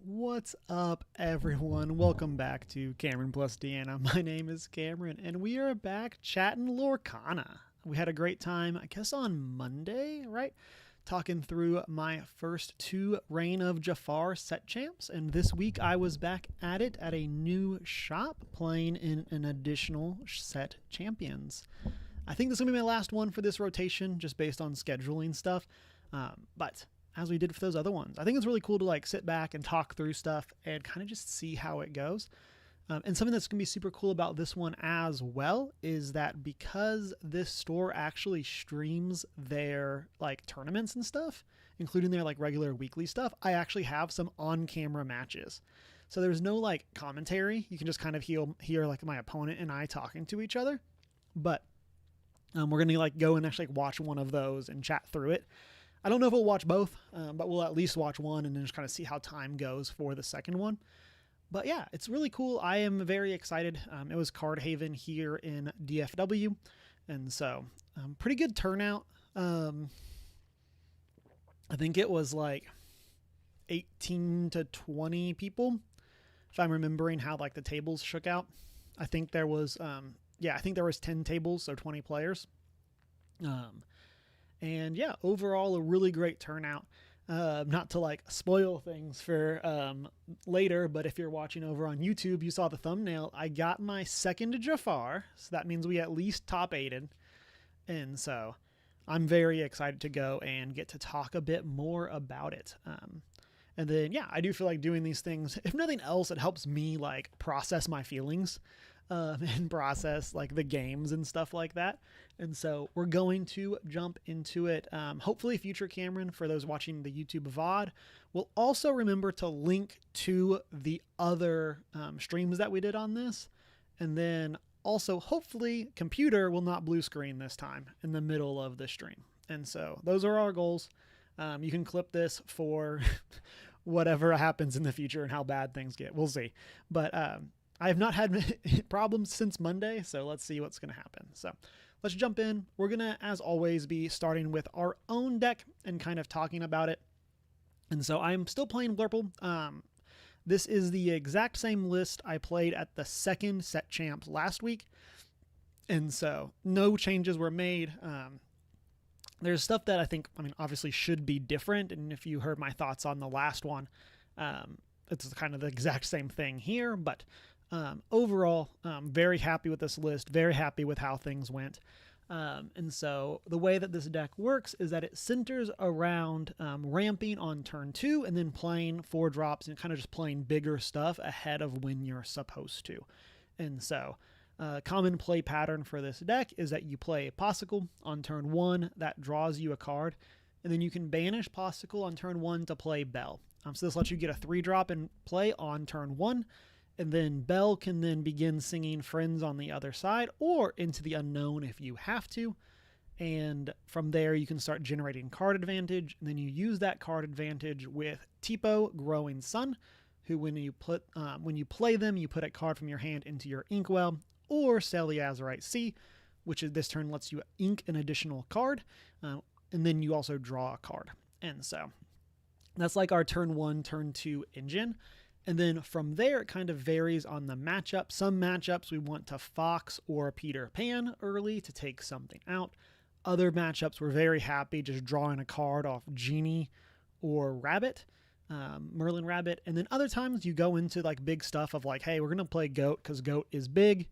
What's up, everyone? Welcome back to Cameron+Deanna. My name is Cameron, and we are back chatting Lorcana. We had a great time, I guess, on Monday, right? Talking through my first two Reign of Jafar set champs, and this week I was back at it at a new shop playing in an additional set champions. I think this is going to be my last one for this rotation, just based on scheduling stuff, but as we did for those other ones, I think it's really cool to like sit back and talk through stuff and kind of just see how it goes. And something that's going to be super cool about this one as well is that because this store actually streams their like tournaments and stuff, including their like regular weekly stuff, I actually have some on-camera matches. So there's no like commentary. You can just kind of hear like my opponent and I talking to each other. But we're going to like go and actually like, watch one of those and chat through it. I don't know if we'll watch both, but we'll at least watch one and then just kind of see how time goes for the second one. But yeah, it's really cool. I am very excited. It was Card Haven here in DFW, and so pretty good turnout. I think it was like 18 to 20 people, if I'm remembering how like the tables shook out. I think there was, I think there was 10 tables, so 20 players. And yeah, overall, a really great turnout. Not to like spoil things for later, but if you're watching over on YouTube, you saw the thumbnail. I got my second Jafar, so that means we at least top 8'd. And so I'm very excited to go and get to talk a bit more about it. And then, yeah, I do feel like doing these things, if nothing else, it helps me like process my feelings and process like the games and stuff like that. And so we're going to jump into it. Hopefully future Cameron, for those watching the YouTube VOD, will also remember to link to the other streams that we did on this. And then also hopefully computer will not blue screen this time in the middle of the stream. And so those are our goals. You can clip this for whatever happens in the future and how bad things get. We'll see. But I have not had problems since Monday, so let's see what's going to happen. So let's jump in. We're going to, as always, be starting with our own deck and kind of talking about it. And so I'm still playing Blurple. This is the exact same list I played at the second set champ last week. And so no changes were made. There's stuff that I think, obviously should be different. And if you heard my thoughts on the last one, it's kind of the exact same thing here. But overall, very happy with this list, very happy with how things went. And so the way that this deck works is that it centers around ramping on turn 2 and then playing 4 drops and kind of just playing bigger stuff ahead of when you're supposed to. And so common play pattern for this deck is that you play Possicle on turn 1, that draws you a card, and then you can banish Possicle on turn 1 to play Bell. So this lets you get a 3-drop and play on turn 1, and then Bell can then begin singing Friends on the other side or Into the Unknown if you have to. And from there you can start generating card advantage, and then you use that card advantage with Tipo, Growing Sun, who when you play them, you put a card from your hand into your Inkwell, or Azurite Sea, which is this turn lets you ink an additional card, and then you also draw a card. And so that's like our turn 1, turn 2 engine. And then from there, it kind of varies on the matchup. Some matchups we want to Fox or Peter Pan early to take something out. Other matchups we're very happy just drawing a card off Genie or Rabbit, Merlin Rabbit. And then other times you go into like big stuff of like, hey, we're going to play Goat because Goat is big.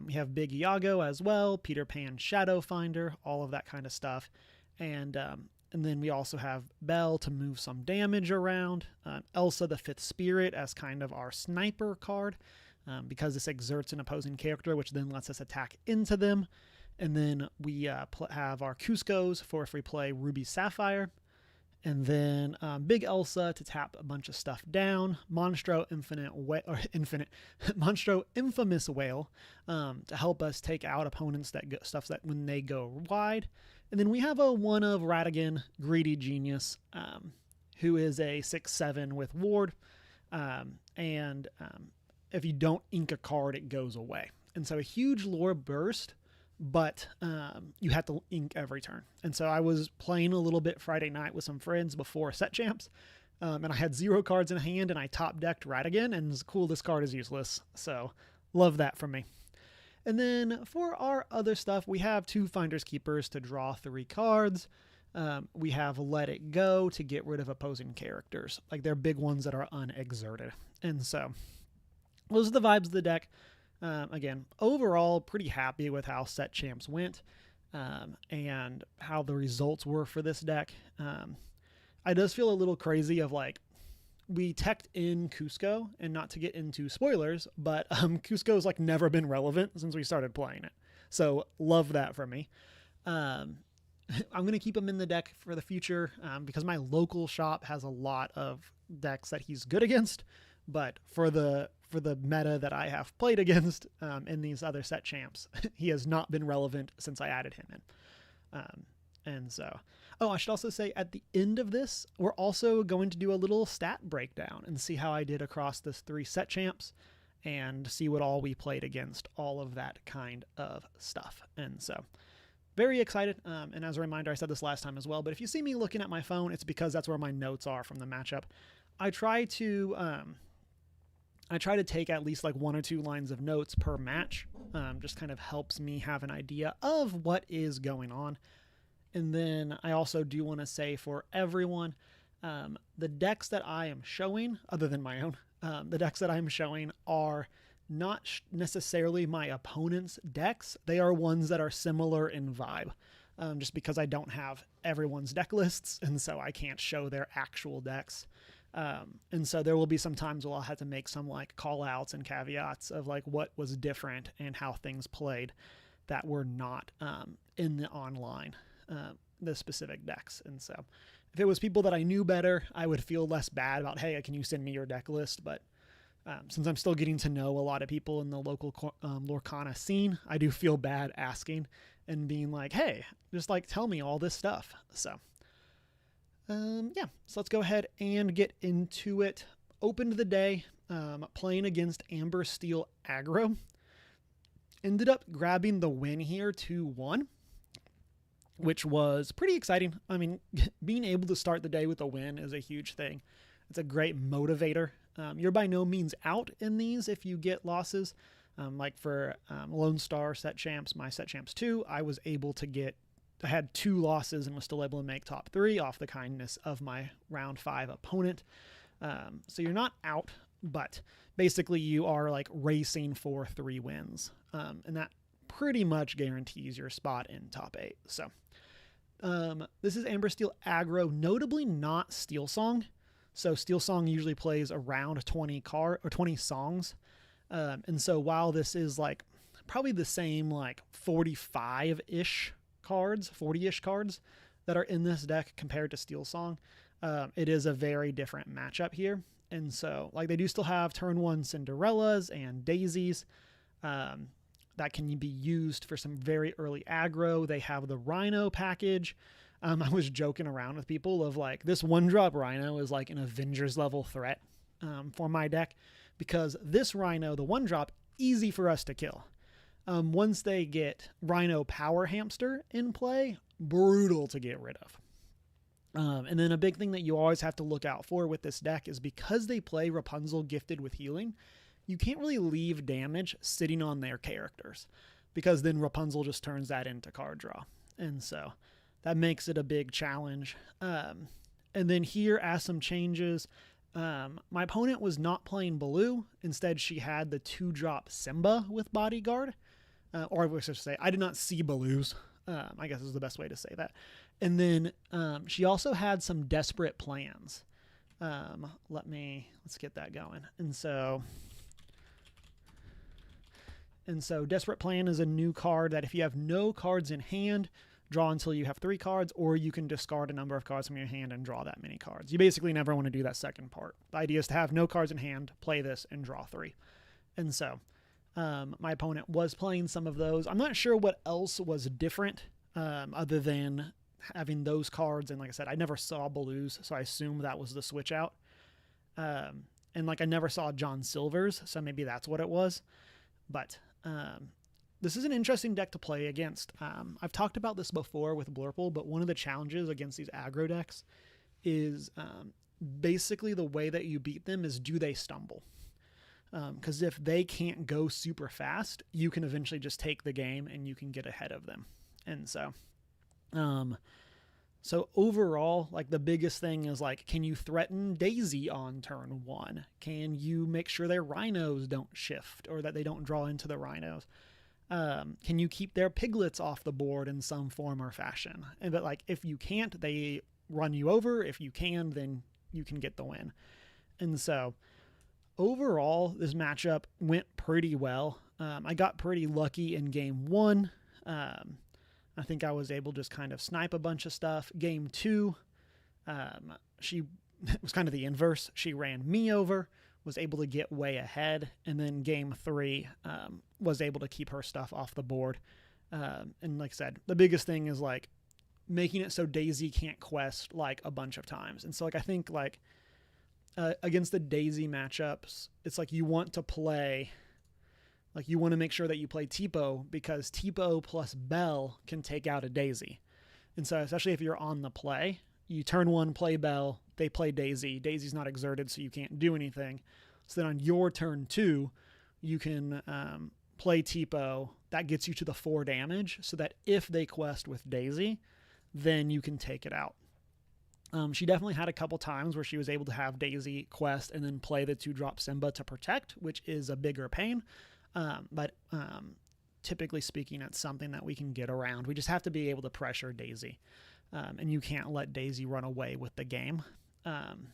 We have Big Iago as well, Peter Pan Shadow Finder, all of that kind of stuff. And then we also have Belle to move some damage around. Elsa, the Fifth Spirit, as kind of our sniper card, because this exerts an opposing character, which then lets us attack into them. And then we have our Cuscos for if we play Ruby Sapphire. And then Big Elsa to tap a bunch of stuff down. Monstro Monstro Infamous Whale to help us take out opponents stuff that when they go wide. And then we have a one of Ratigan, Greedy Genius, who is a 6/7 with Ward. And if you don't ink a card, it goes away. And so a huge lore burst, but you have to ink every turn. And so I was playing a little bit Friday night with some friends before set champs. And I had 0 cards in hand, and I top decked Ratigan, and it's cool, this card is useless. So love that from me. And then for our other stuff, we have 2 Finders Keepers to draw 3 cards. We have Let It Go to get rid of opposing characters. Like, they're big ones that are unexerted. And so those are the vibes of the deck. Again, overall, pretty happy with how Set Champs went and how the results were for this deck. I does feel a little crazy of like, we teched in Cusco, and not to get into spoilers, but Cusco's like never been relevant since we started playing it. So love that for me. I'm going to keep him in the deck for the future because my local shop has a lot of decks that he's good against, but for the meta that I have played against in these other Set Champs, he has not been relevant since I added him in. And so, I should also say at the end of this, we're also going to do a little stat breakdown and see how I did across this 3 Set Champs and see what all we played against, all of that kind of stuff. And so very excited. And as a reminder, I said this last time as well, but if you see me looking at my phone, it's because that's where my notes are from the matchup. I try to take at least like 1 or 2 lines of notes per match. Just kind of helps me have an idea of what is going on. And then I also do want to say for everyone, the decks that I am showing, other than my own, the decks that I'm showing are not necessarily my opponent's decks. They are ones that are similar in vibe, just because I don't have everyone's deck lists, and so I can't show their actual decks. And so there will be some times where I'll have to make some like call outs and caveats of like what was different and how things played that were not in the online. The specific decks. And so if it was people that I knew better, I would feel less bad about, hey, can you send me your deck list? But since I'm still getting to know a lot of people in the local Lorcana scene, I do feel bad asking and being like, hey, just like tell me all this stuff. So yeah, so let's go ahead and get into it. Opened the day playing against Amber Steel aggro. Ended up grabbing the win here 2-1. Which was pretty exciting. I mean, being able to start the day with a win is a huge thing. It's a great motivator. You're by no means out in these if you get losses. Like for Lone Star Set Champs, my Set Champs 2, I had 2 losses and was still able to make top 3 off the kindness of my round 5 opponent. So you're not out, but basically you are like racing for 3 wins. And that pretty much guarantees your spot in top 8. So this is Amber Steel aggro, notably not Steel Song. So Steel Song usually plays around 20 songs. And so while this is like probably the same like 45-ish cards, 40-ish cards that are in this deck compared to Steel Song, it is a very different matchup here. And so like they do still have turn 1 Cinderellas and Daisies. That can be used for some very early aggro. They have the Rhino package. I was joking around with people of like, this 1-drop Rhino is like an Avengers level threat for my deck, because this Rhino, the 1-drop, easy for us to kill. Once they get Rhino Power Hamster in play, brutal to get rid of. And then a big thing that you always have to look out for with this deck is because they play Rapunzel gifted with healing, you can't really leave damage sitting on their characters, because then Rapunzel just turns that into card draw. And so that makes it a big challenge. And then here, as some changes, my opponent was not playing Baloo. Instead, she had the 2-drop Simba with Bodyguard. Or I should say, I did not see Baloos. I guess is the best way to say that. And then she also had some Desperate Plans. Let's get that going. And so Desperate Plan is a new card that if you have no cards in hand, draw until you have 3 cards, or you can discard a number of cards from your hand and draw that many cards. You basically never want to do that second part. The idea is to have no cards in hand, play this, and draw 3. And so my opponent was playing some of those. I'm not sure what else was different other than having those cards. And like I said, I never saw Blues, so I assume that was the switch out. And like I never saw John Silver's, so maybe that's what it was. But this is an interesting deck to play against. I've talked about this before with Blurple, but one of the challenges against these aggro decks is basically the way that you beat them is, do they stumble? Because if they can't go super fast, you can eventually just take the game and you can get ahead of them. And so overall, like, the biggest thing is, like, can you threaten Daisy on turn 1? Can you make sure their rhinos don't shift or that they don't draw into the rhinos? Can you keep their piglets off the board in some form or fashion? And but, like, if you can't, they run you over. If you can, then you can get the win. And so overall, this matchup went pretty well. I got pretty lucky in game 1. I think I was able to just kind of snipe a bunch of stuff. Game 2, she was kind of the inverse. She ran me over, was able to get way ahead. And then game 3, was able to keep her stuff off the board. And like I said, the biggest thing is, like, making it so Daisy can't quest, like, a bunch of times. And so, like, I think, like, against the Daisy matchups, it's like you want to play... Like, you want to make sure that you play Tipo, because Tipo plus Belle can take out a Daisy. And so, especially if you're on the play, you turn 1, play Belle, they play Daisy. Daisy's not exerted, so you can't do anything. So then on your turn 2, you can play Tipo. That gets you to the 4 damage, so that if they quest with Daisy, then you can take it out. She definitely had a couple times where she was able to have Daisy quest and then play the 2-drop Simba to protect, which is a bigger pain. But typically speaking, it's something that we can get around. We just have to be able to pressure Daisy, and you can't let Daisy run away with the game. And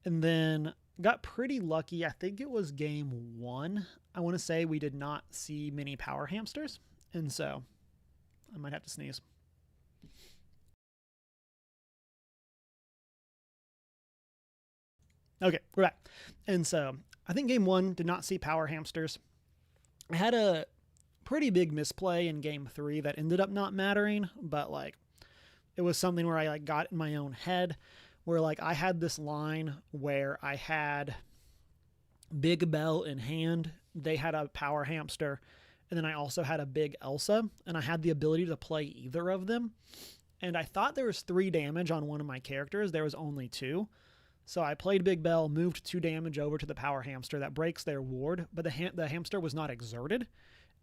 then got pretty lucky. I think it was game 1. I want to say we did not see many power hamsters, and so I might have to sneeze. Okay, we're back. And so I think game 1 did not see power hamsters. I had a pretty big misplay in game 3 that ended up not mattering, but, like, it was something where I, like, got in my own head, where, like, I had this line where I had Big Belle in hand, they had a power hamster, and then I also had a big Elsa, and I had the ability to play either of them. And I thought there was 3 damage on one of my characters. There was only 2. So I played Big Belle, moved 2 damage over to the power hamster. That breaks their ward, but the hamster was not exerted.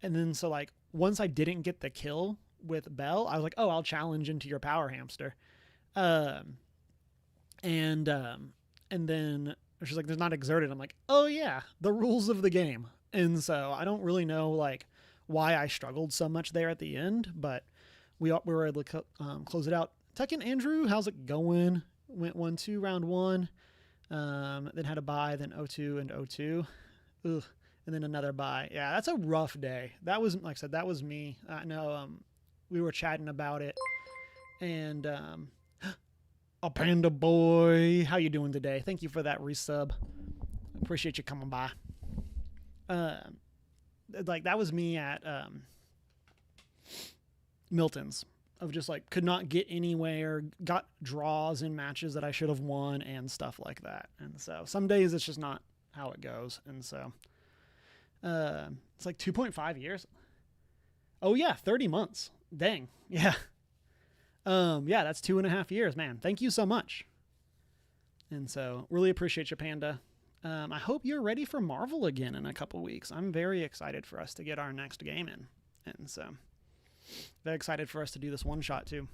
And then, so, like, once I didn't get the kill with Belle, I was like, oh, I'll challenge into your power hamster. And then she's like, there's not exerted. I'm like, oh yeah, the rules of the game. And so I don't really know, like, why I struggled so much there at the end, but we were able to close it out. Tekken Andrew, how's it going? Went 1-2 round 1, then had a bye, then 0-2 and 0-2. Ugh. And then another bye. Yeah, that's a rough day. That was, like I said, that was me. I know we were chatting about it. And a Panda Boy, how you doing today? Thank you for that resub. Appreciate you coming by. Like, that was me at Milton's. Of just, like, could not get anywhere, got draws in matches that I should have won and stuff like that. And so some days it's just not how it goes. And so it's like 2.5 years. Oh yeah, 30 months. Dang. Yeah. Yeah, that's 2.5 years, man. Thank you so much. And so really appreciate you, Panda. I hope you're ready for Marvel again in a couple weeks. I'm very excited for us to get our next game in. And so very excited for us to do this one shot too.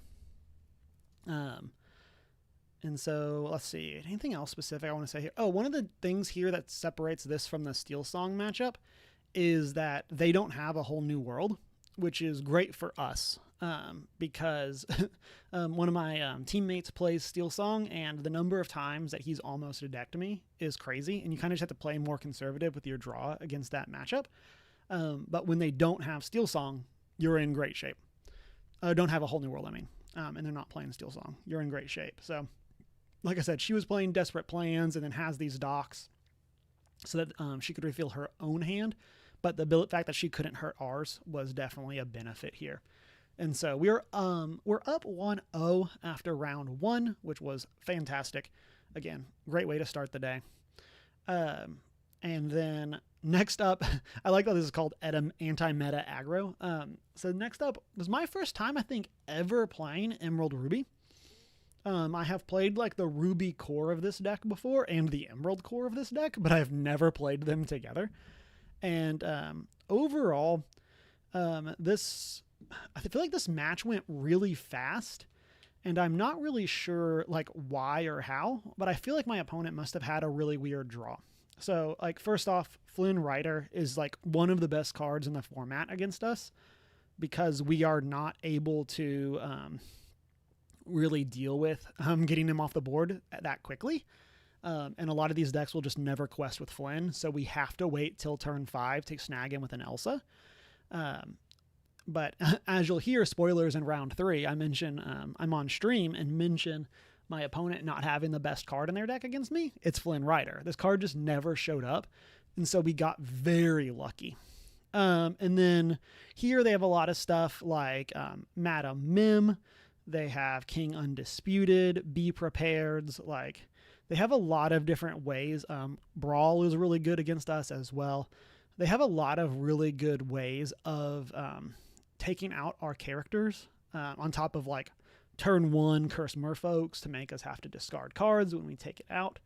And so let's see, anything else specific I want to say here? Oh, one of the things here that separates this from the Steel Song matchup is that they don't have a whole new world, which is great for us. Because one of my teammates plays Steel Song, and the number of times that he's almost decked me is crazy. And you kind of just have to play more conservative with your draw against that matchup. But when they don't have Steel Song, you're in great shape. Don't have a whole new world, I mean. And they're not playing Steel Song. You're in great shape. So, like I said, she was playing Desperate Plans and then has these docks so that she could refill her own hand. But the fact that she couldn't hurt ours was definitely a benefit here. And so we're up 1-0 after round 1, which was fantastic. Again, great way to start the day. And then next up, I like that this is called anti-meta aggro. So next up was my first time, I think, ever playing Emerald Ruby. I have played like the ruby core of this deck before and the emerald core of this deck, but I've never played them together. And overall, this I feel like this match went really fast, and I'm not really sure like why or how, but I feel like my opponent must have had a really weird draw. So like first off, Flynn Rider is like one of the best cards in the format against us because we are not able to really deal with getting him off the board that quickly. And a lot of these decks will just never quest with Flynn, so we have to wait till turn 5 to snag him with an Elsa. But as you'll hear, spoilers in round 3, I mention I'm on stream and mention my opponent not having the best card in their deck against me. It's Flynn Rider. This card just never showed up, and so we got very lucky. And then here they have a lot of stuff like Madam Mim. They have King Undisputed, Be Prepared. Like they have a lot of different ways. Brawl is really good against us as well. They have a lot of really good ways of taking out our characters on top of like turn 1 Curse Merfolks to make us have to discard cards when we take it out.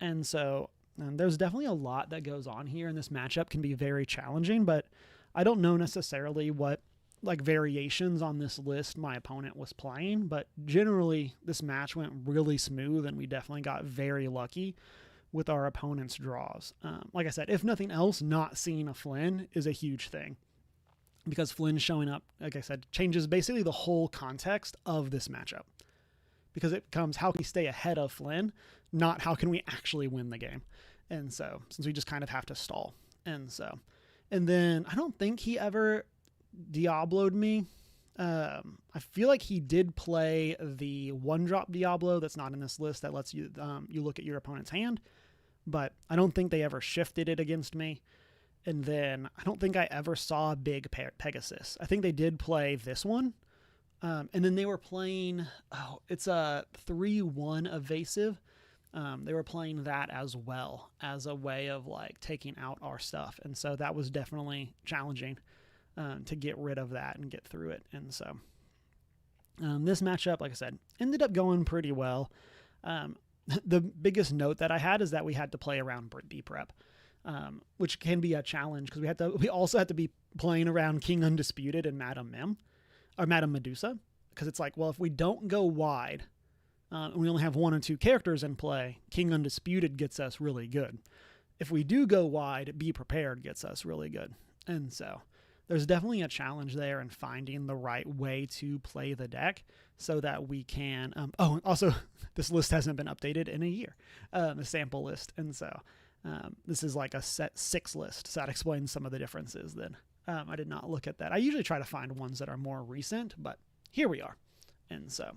And so there's definitely a lot that goes on here, and this matchup can be very challenging, but I don't know necessarily what like variations on this list my opponent was playing, but generally this match went really smooth, and we definitely got very lucky with our opponent's draws. Like I said, if nothing else, not seeing a Flynn is a huge thing, because Flynn showing up, like I said, changes basically the whole context of this matchup, because it becomes how can we stay ahead of Flynn, not how can we actually win the game. And so since we just kind of have to stall, and then I don't think he ever Diablo'd me. I feel like he did play the 1-drop Diablo that's not in this list that lets you you look at your opponent's hand, but I don't think they ever shifted it against me. And then I don't think I ever saw Big Pegasus. I think they did play this one, and then they were playing, it's a 3-1 evasive. They were playing that as well as a way of like taking out our stuff, and so that was definitely challenging to get rid of that and get through it. And so this matchup, like I said, ended up going pretty well. The biggest note that I had is that we had to play around B prep, which can be a challenge because we also had to be playing around King Undisputed and Madam Mim or Madam Medusa, because it's like, well, if we don't go wide and we only have 1 or 2 characters in play, King Undisputed gets us really good. If we do go wide, Be Prepared gets us really good. And so there's definitely a challenge there in finding the right way to play the deck so that we can, also this list hasn't been updated in a year, the sample list. And so this is like a set 6 list. So that explains some of the differences then. I did not look at that. I usually try to find ones that are more recent, but here we are. And so,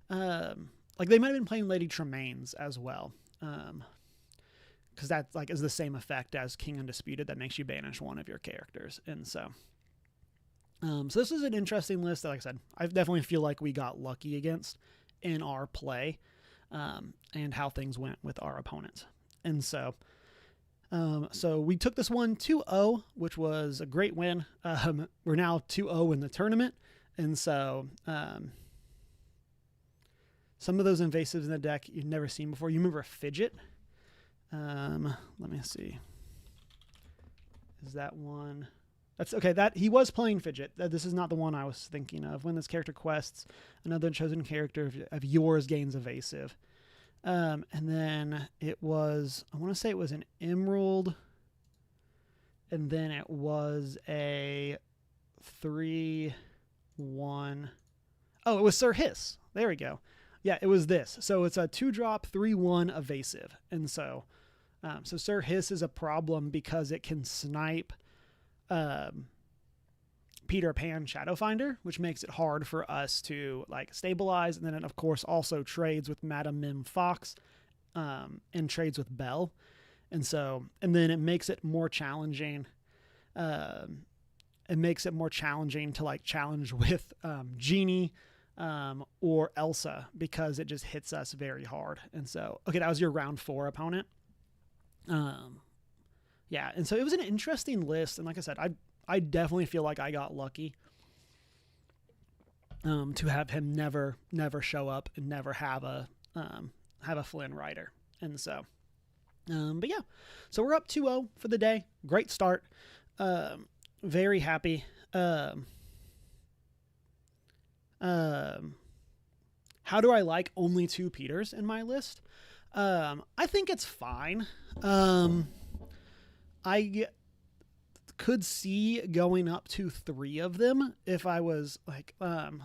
like they might have been playing Lady Tremaine's as well. Because that like is the same effect as King Undisputed that makes you banish one of your characters. And so this is an interesting list that, like I said, I definitely feel like we got lucky against in our play and how things went with our opponents. And so we took this one 2-0, which was a great win. We're now 2-0 in the tournament. And so some of those invasives in the deck you've never seen before. You remember Fidget? Let me see. Is that one? That's okay. That he was playing Fidget. This is not the one I was thinking of. When this character quests, another chosen character of yours gains evasive. And then it was, I want to say it was an Emerald. And then it was a 3-1. Oh, it was Sir Hiss. There we go. Yeah, it was this. So it's a 2-drop 3-1 evasive. And so Sir Hiss is a problem because it can snipe Peter Pan Shadowfinder, which makes it hard for us to like stabilize. And then it, of course, also trades with Madam Mim Fox and trades with Belle. And then it makes it more challenging. It makes it more challenging to like challenge with Genie or Elsa, because it just hits us very hard. And so, okay, that was your round 4 opponent. Yeah, and so it was an interesting list. And like I said, I definitely feel like I got lucky. to have him never show up and never have a Flynn rider. And so, but yeah, so we're up 2-0 for the day. Great start. Very happy. How do I like only 2 Peters in my list? I think it's fine. I could see going up to 3 of them if I was like,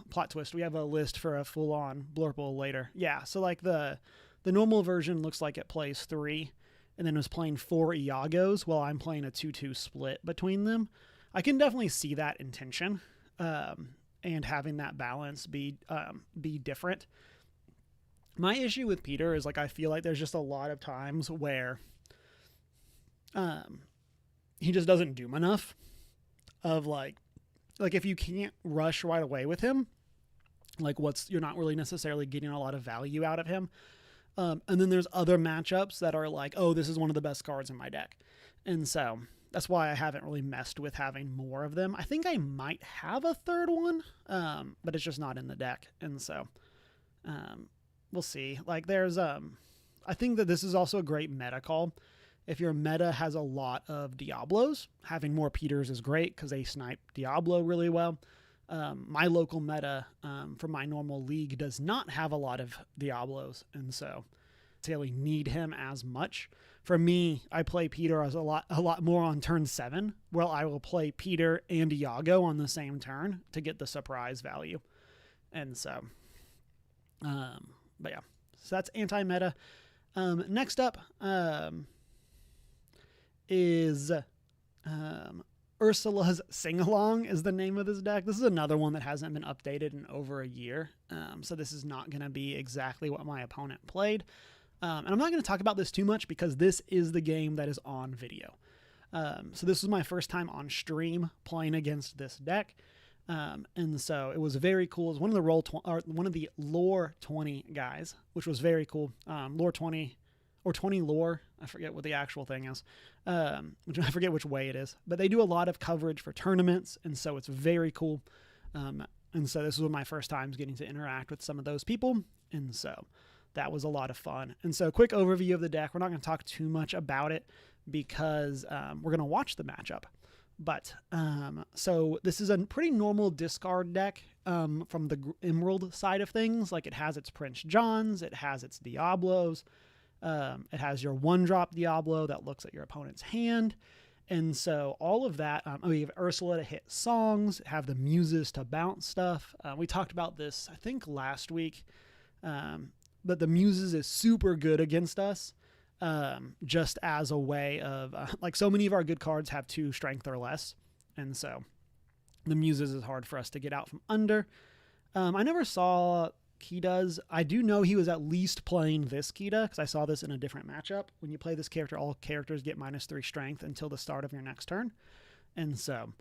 plot twist. We have a list for a full on Blurple later. Yeah. So like the normal version looks like it plays 3 and then was playing 4 Iagos while I'm playing a 2-2 split between them. I can definitely see that intention, and having that balance be different. My issue with Peter is like, I feel like there's just a lot of times where, he just doesn't do enough of like if you can't rush right away with him, like you're not really necessarily getting a lot of value out of him. And then there's other matchups that are like, oh, this is one of the best cards in my deck. And so that's why I haven't really messed with having more of them. I think I might have a 3rd one, but it's just not in the deck. And so, we'll see. Like there's, I think that this is also a great meta call. If your meta has a lot of Diablos, having more Peters is great because they snipe Diablo really well. My local meta for my normal league does not have a lot of Diablos, and so I really need him as much. For me, I play Peter as a lot more on turn 7, where I will play Peter and Iago on the same turn to get the surprise value. And so, but yeah, so that's anti-meta. Next up, is Ursula's Sing-Along is the name of this deck. This is another one that hasn't been updated in over a year. So this is not going to be exactly what my opponent played. And I'm not going to talk about this too much because this is the game that is on video. So this was my first time on stream playing against this deck. And so it was very cool. It was one of the lore 20 guys, which was very cool. Lore 20 or 20 lore. I forget what the actual thing is. I forget which way it is, but they do a lot of coverage for tournaments. And so it's very cool. And so this was my first times getting to interact with some of those people. And so that was a lot of fun. And so quick overview of the deck. We're not going to talk too much about it because we're going to watch the matchup. But so this is a pretty normal discard deck from the Emerald side of things. Like it has its Prince Johns, it has its Diablos, it has your 1-drop Diablo that looks at your opponent's hand. And so all of that, you have Ursula to hit songs, have the muses to bounce stuff. We talked about this, I think, last week, but the muses is super good against us. Just as a way of, like so many of our good cards have 2 strength or less. And so the muses is hard for us to get out from under. I never saw Kita's. I do know he was at least playing this Kita because I saw this in a different matchup. When you play this character, all characters get -3 strength until the start of your next turn. And so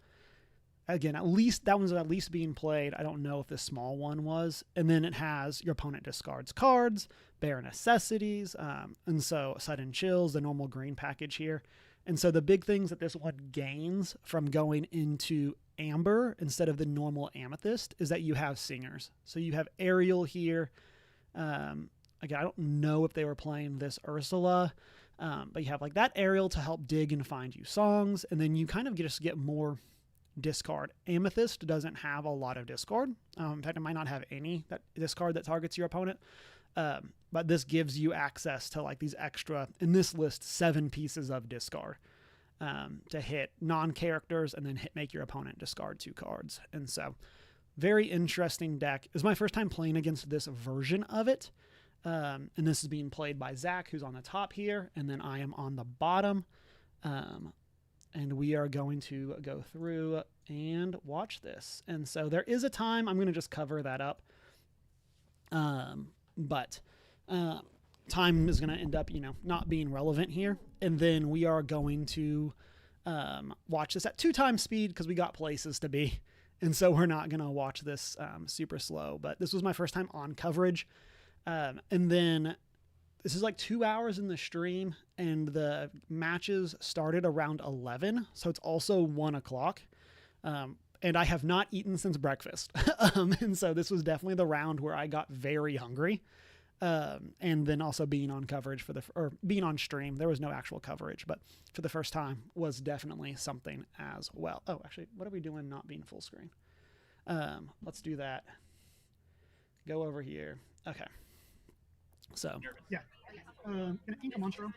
again, at least that one's at least being played. I don't know if this small one was. And then it has your opponent discards cards, bare necessities, and so sudden chills, the normal green package here. And so the big things that this one gains from going into Amber instead of the normal Amethyst is that you have singers. So you have Ariel here. Again, I don't know if they were playing this Ursula, but you have like that Ariel to help dig and find you songs. And then you kind of just get more discard. Amethyst doesn't have a lot of discard. In fact, it might not have any discard that targets your opponent. But this gives you access to like these extra, in this list, 7 pieces of discard to hit non-characters and then make your opponent discard 2 cards. And so very interesting deck. It's my first time playing against this version of it. And this is being played by Zach, who's on the top here. And then I am on the bottom. And we are going to go through and watch this. And so there is a time, I'm going to just cover that up. But time is going to end up, not being relevant here. And then we are going to watch this at 2 times speed because we got places to be. And so we're not going to watch this super slow. But this was my first time on coverage. And then this is like 2 hours in the stream. And the matches started around 11. So it's also 1 o'clock. and I have not eaten since breakfast. And so this was definitely the round where I got very hungry. And then also being on coverage or being on stream, there was no actual coverage, but for the first time was definitely something as well. Oh, actually, what are we doing not being full screen? Let's do that. Go over here. Okay. So, yeah. Into Monstro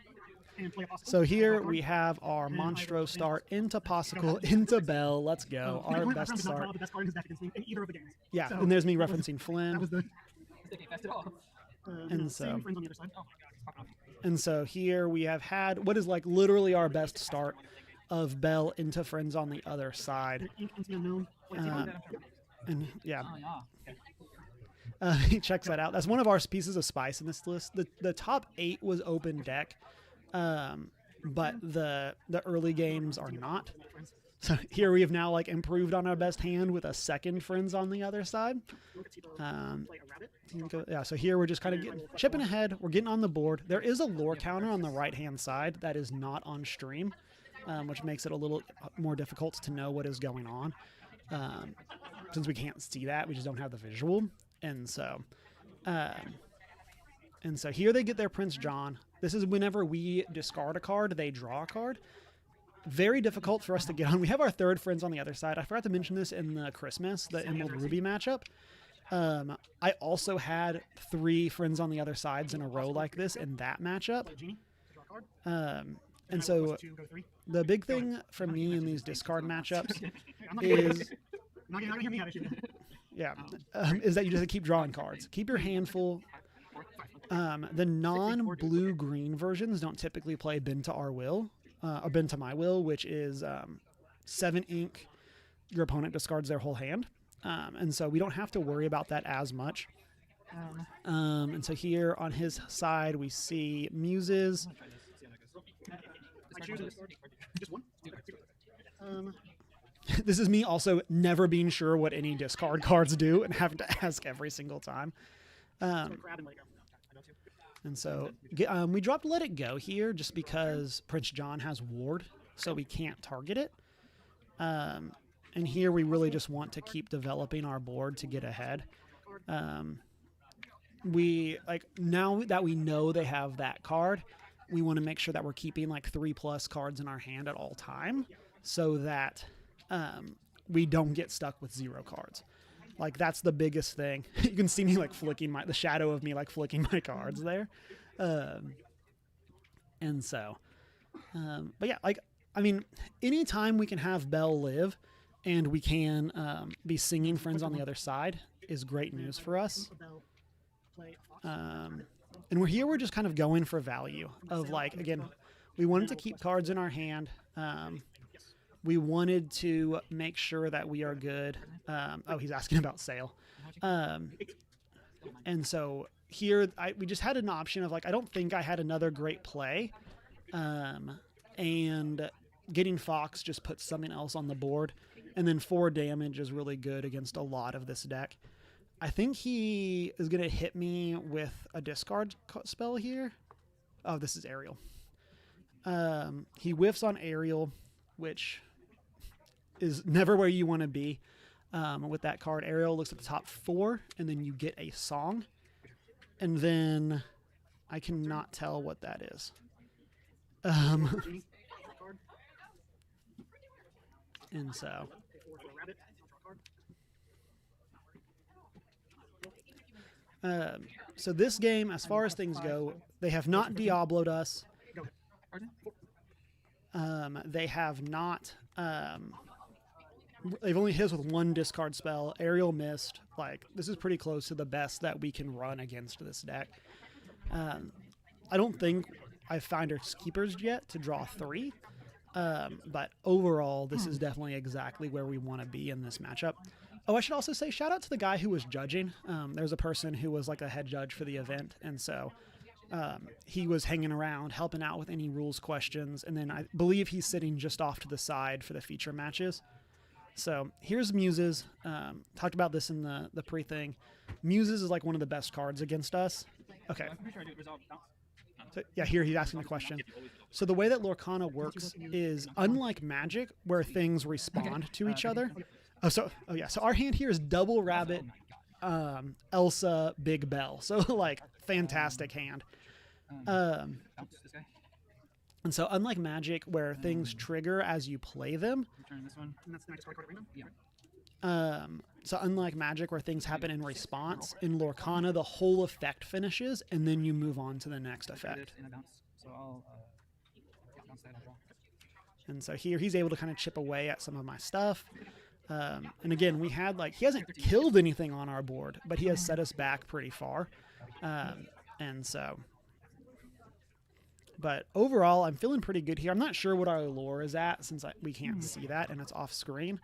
and play a Possible. So here we have our Monstro start into Possible, into Bell. Let's go. Our best start. The best card in his deck against me in either of the games. Yeah, So, and there's me referencing Flynn. That was the And so, same friends on the other side. and so here we have had what is like literally our best start of Bell into Friends on the other side. Ink into the unknown. And yeah. He checks that out. That's one of our pieces of spice in this list. The top 8 was open deck, but the early games are not. So here we have now like improved on our best hand with a second Friends on the other side. Yeah, so here we're just kind of chipping ahead. We're getting on the board. There is a lore counter on the right-hand side that is not on stream, which makes it a little more difficult to know what is going on. Since we can't see that, we just don't have the visual. And so here they get their Prince John. This is whenever we discard a card, they draw a card. Very difficult for us to get on. We have our third Friends on the other side. I forgot to mention this in the Christmas, the Emerald Ruby matchup. I also had 3 Friends on the other sides in a row like this in that matchup. And so the big thing for me in these discard matchups is... Yeah, is that you just keep drawing cards. Keep your hand full. The non-blue-green versions don't typically play Bend to Our Will, or Bend to My Will, which is 7 ink. Your opponent discards their whole hand. And so we don't have to worry about that as much. And so here on his side, we see Muses. This is me also never being sure what any discard cards do and having to ask every single time. And so we dropped Let It Go here just because Prince John has Ward, so we can't target it. And here we really just want to keep developing our board to get ahead. Now that we know they have that card, we want to make sure that we're keeping like 3+ cards in our hand at all time so that we don't get stuck with 0 cards. Like that's the biggest thing. You can see me like flicking the shadow of me like flicking my cards there. And so, but yeah, like, I mean, anytime we can have Bell live and we can be singing Friends on the other side is great news for us. And we're just kind of going for value of like, again, we wanted to keep cards in our hand. We wanted to make sure that we are good. Oh, he's asking about sale. And so here we just had an option of like, I don't think I had another great play. And getting Fox just puts something else on the board. And then 4 damage is really good against a lot of this deck. I think he is going to hit me with a discard spell here. Oh, this is Aerial. He whiffs on Aerial, which is never where you want to be with that card. Aerial looks at the top 4, and then you get a song. And then I cannot tell what that is. And so... so this game, as far as things go, they have not Diablo'd us. They have not... they've only hit us with 1 discard spell. Aerial missed. Like, this is pretty close to the best that we can run against this deck. I don't think I've found our keepers yet to draw 3. But overall, this is definitely exactly where we want to be in this matchup. Oh, I should also say shout out to the guy who was judging. There's a person who was like a head judge for the event, and so he was hanging around, helping out with any rules questions, and then I believe he's sitting just off to the side for the feature matches. So here's Muses. Talked about this in the pre-thing. Muses is like one of the best cards against us. Okay. So, yeah, here he's asking the question. So the way that Lorcana works is unlike Magic, where things respond to each other. So our hand here is double rabbit, Elsa, Big Bell. So like fantastic hand. Bounce this guy. And so unlike Magic, where things trigger as you play them, Return this one. And that's the discard card at random. Yeah. so unlike Magic, where things happen in response, in Lorcana the whole effect finishes and then you move on to the next effect. And a bounce. So I'll bounce that. I'll draw. And so here he's able to kind of chip away at some of my stuff. And again, we had like, he hasn't killed anything on our board, but he has set us back pretty far. And so, but overall, I'm feeling pretty good here. I'm not sure what our lore is at since we can't see that and it's off screen.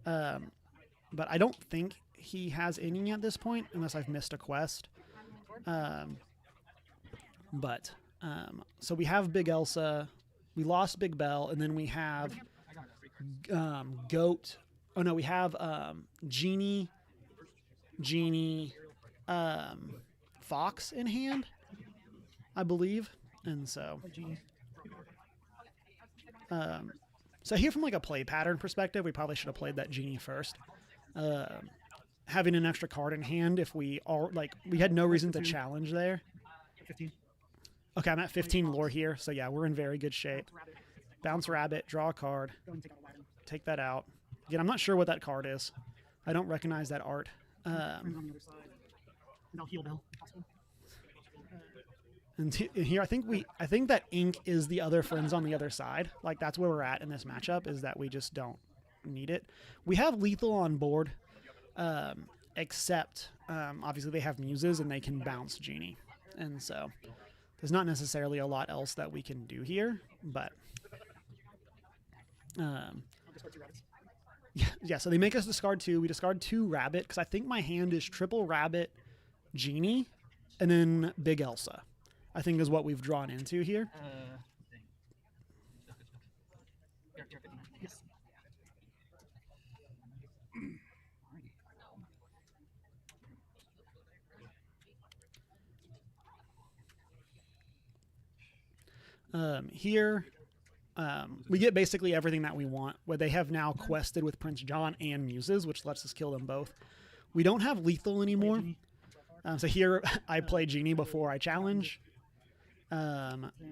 But I don't think he has any at this point unless I've missed a quest. So we have Big Elsa, we lost Big Bell, and then we have Goat. Oh no, we have Genie, Fox in hand, I believe. And so, so here from like a play pattern perspective, we probably should have played that Genie first. Having an extra card in hand, if we are like, we had no reason to challenge there. 15. Okay, I'm at 15 lore here, so yeah, we're in very good shape. Bounce rabbit, draw a card, Go and take out Aladdin. take that out. Again, I'm not sure what that card is. I don't recognize that art. Friends on the other side. And I'll heal Bell if possible. And here, I think that ink is the other friends on the other side. Like that's where we're at in this matchup, is that we just don't need it. We have lethal on board, except obviously they have muses and they can bounce Genie, and so there's not necessarily a lot else that we can do here. But I'll discard 2 rabbits. yeah. So they make us discard 2. We discard 2 rabbit because I think my hand is triple rabbit, Genie, and then Big Elsa, I think is what we've drawn into here. You're 59. Yes. Here, we get basically everything that we want, where they have now quested with Prince John and Muses, which lets us kill them both. We don't have lethal anymore. So here I play Genie before I challenge,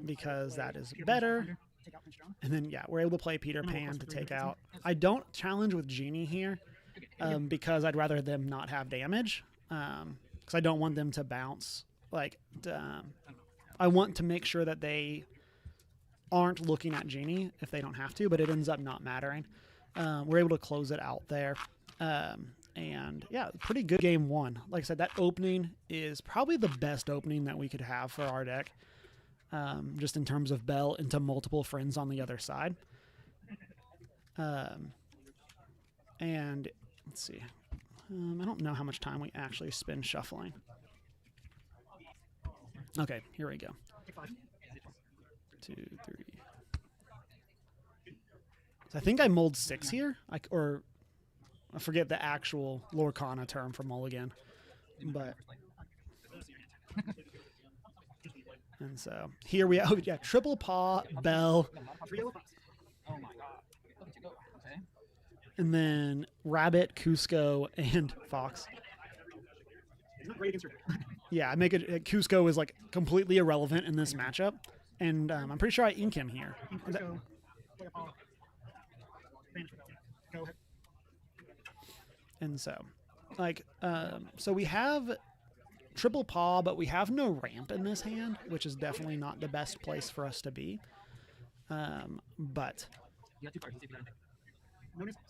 because that is better. Take out Prince John. And then, yeah, we're able to play Peter Pan to take out. I don't challenge with Genie here, because I'd rather them not have damage, because I don't want them to bounce. Like, I want to make sure that they aren't looking at Genie if they don't have to, but it ends up not mattering. We're able to close it out there. And yeah, pretty good game 1. Like I said, that opening is probably the best opening that we could have for our deck, just in terms of Bell into multiple friends on the other side. And let's see. I don't know how much time we actually spend shuffling. Okay, here we go. Take 5. 2, 3. So I think I mulled 6 here, or I forget the actual Lorcana term for mulligan, but and so here we have triple paw, Bell, 3 yellow fox. Oh my god. Look at you go. Okay. and then Rabbit, Cusco, and Fox. It's not great against your deck. Yeah, I make it. Cusco is like completely irrelevant in this matchup, and I'm pretty sure I ink him here. Cusco, play a paw. Banish without. Go ahead. And so, like, so we have triple paw, but we have no ramp in this hand, which is definitely not the best place for us to be. But You got 2 cards. See if you got anything. No new spells.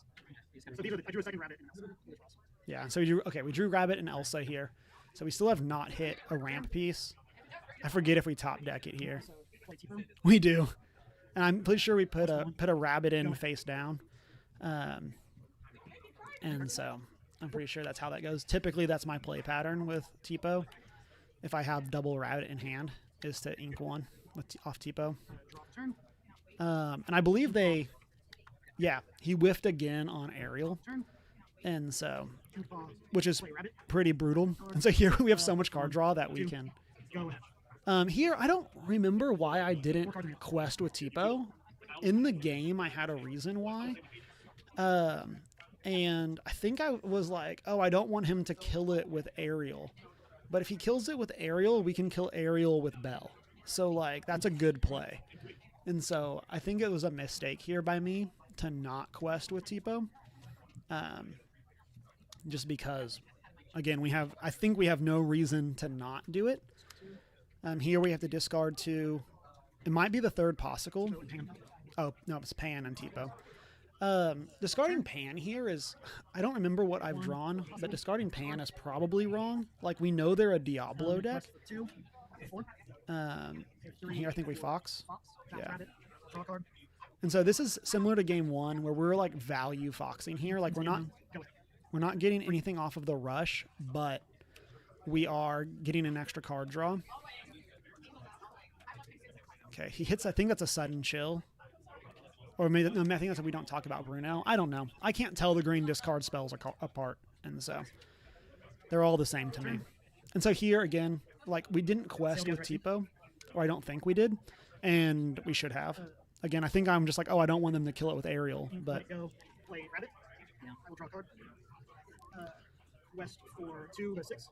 So these are I drew a second rabbit. And yeah, so we drew Rabbit and Elsa here. So we still have not hit a ramp piece. I forget if we top deck it here. so play Tipo. We do, and I'm pretty sure we put a Rabbit in face down. And so I'm pretty sure that's how that goes. Typically, that's my play pattern with Tipo. If I have double Rabbit in hand, is to ink one with off Tipo. Draw the turn. And I believe he whiffed again on Ariel, Turn. and so, Ink paw. which is Play rabbit. pretty brutal. And so here we have so much card draw that we can. Go ahead. Here, I don't remember why I didn't quest with Tipo. In the game, I had a reason why. And I think I was like, oh, I don't want him to kill it with Aerial. But if he kills it with Aerial, we can kill Aerial with Bell. So, like, that's a good play. And so I think it was a mistake here by me to not quest with Tipo. Just because, again, I think we have no reason to not do it. Here we have to discard 2. It might be the third Possicle. Oh, no, it's Pan and Tipo. Discarding Pan here is, I don't remember what I've drawn, but discarding Pan is probably wrong. Like, we know they're a Diablo deck. Here I think we Fox. Yeah. And so this is similar to game 1 where we're like value foxing here. Like we're not getting anything off of the rush, but we are getting an extra card draw. Okay, he hits, I think that's a sudden chill. Or maybe, no, I think that's what we don't talk about Bruno. I don't know. I can't tell the green discard spells apart. And so they're all the same to me. And so here again, like we didn't quest with Tipo, or I don't think we did, and we should have. Again, I think I'm just like, oh, I don't want them to kill it with Aerial, but Play Rabbit. I will draw a card. West for 2 to 6.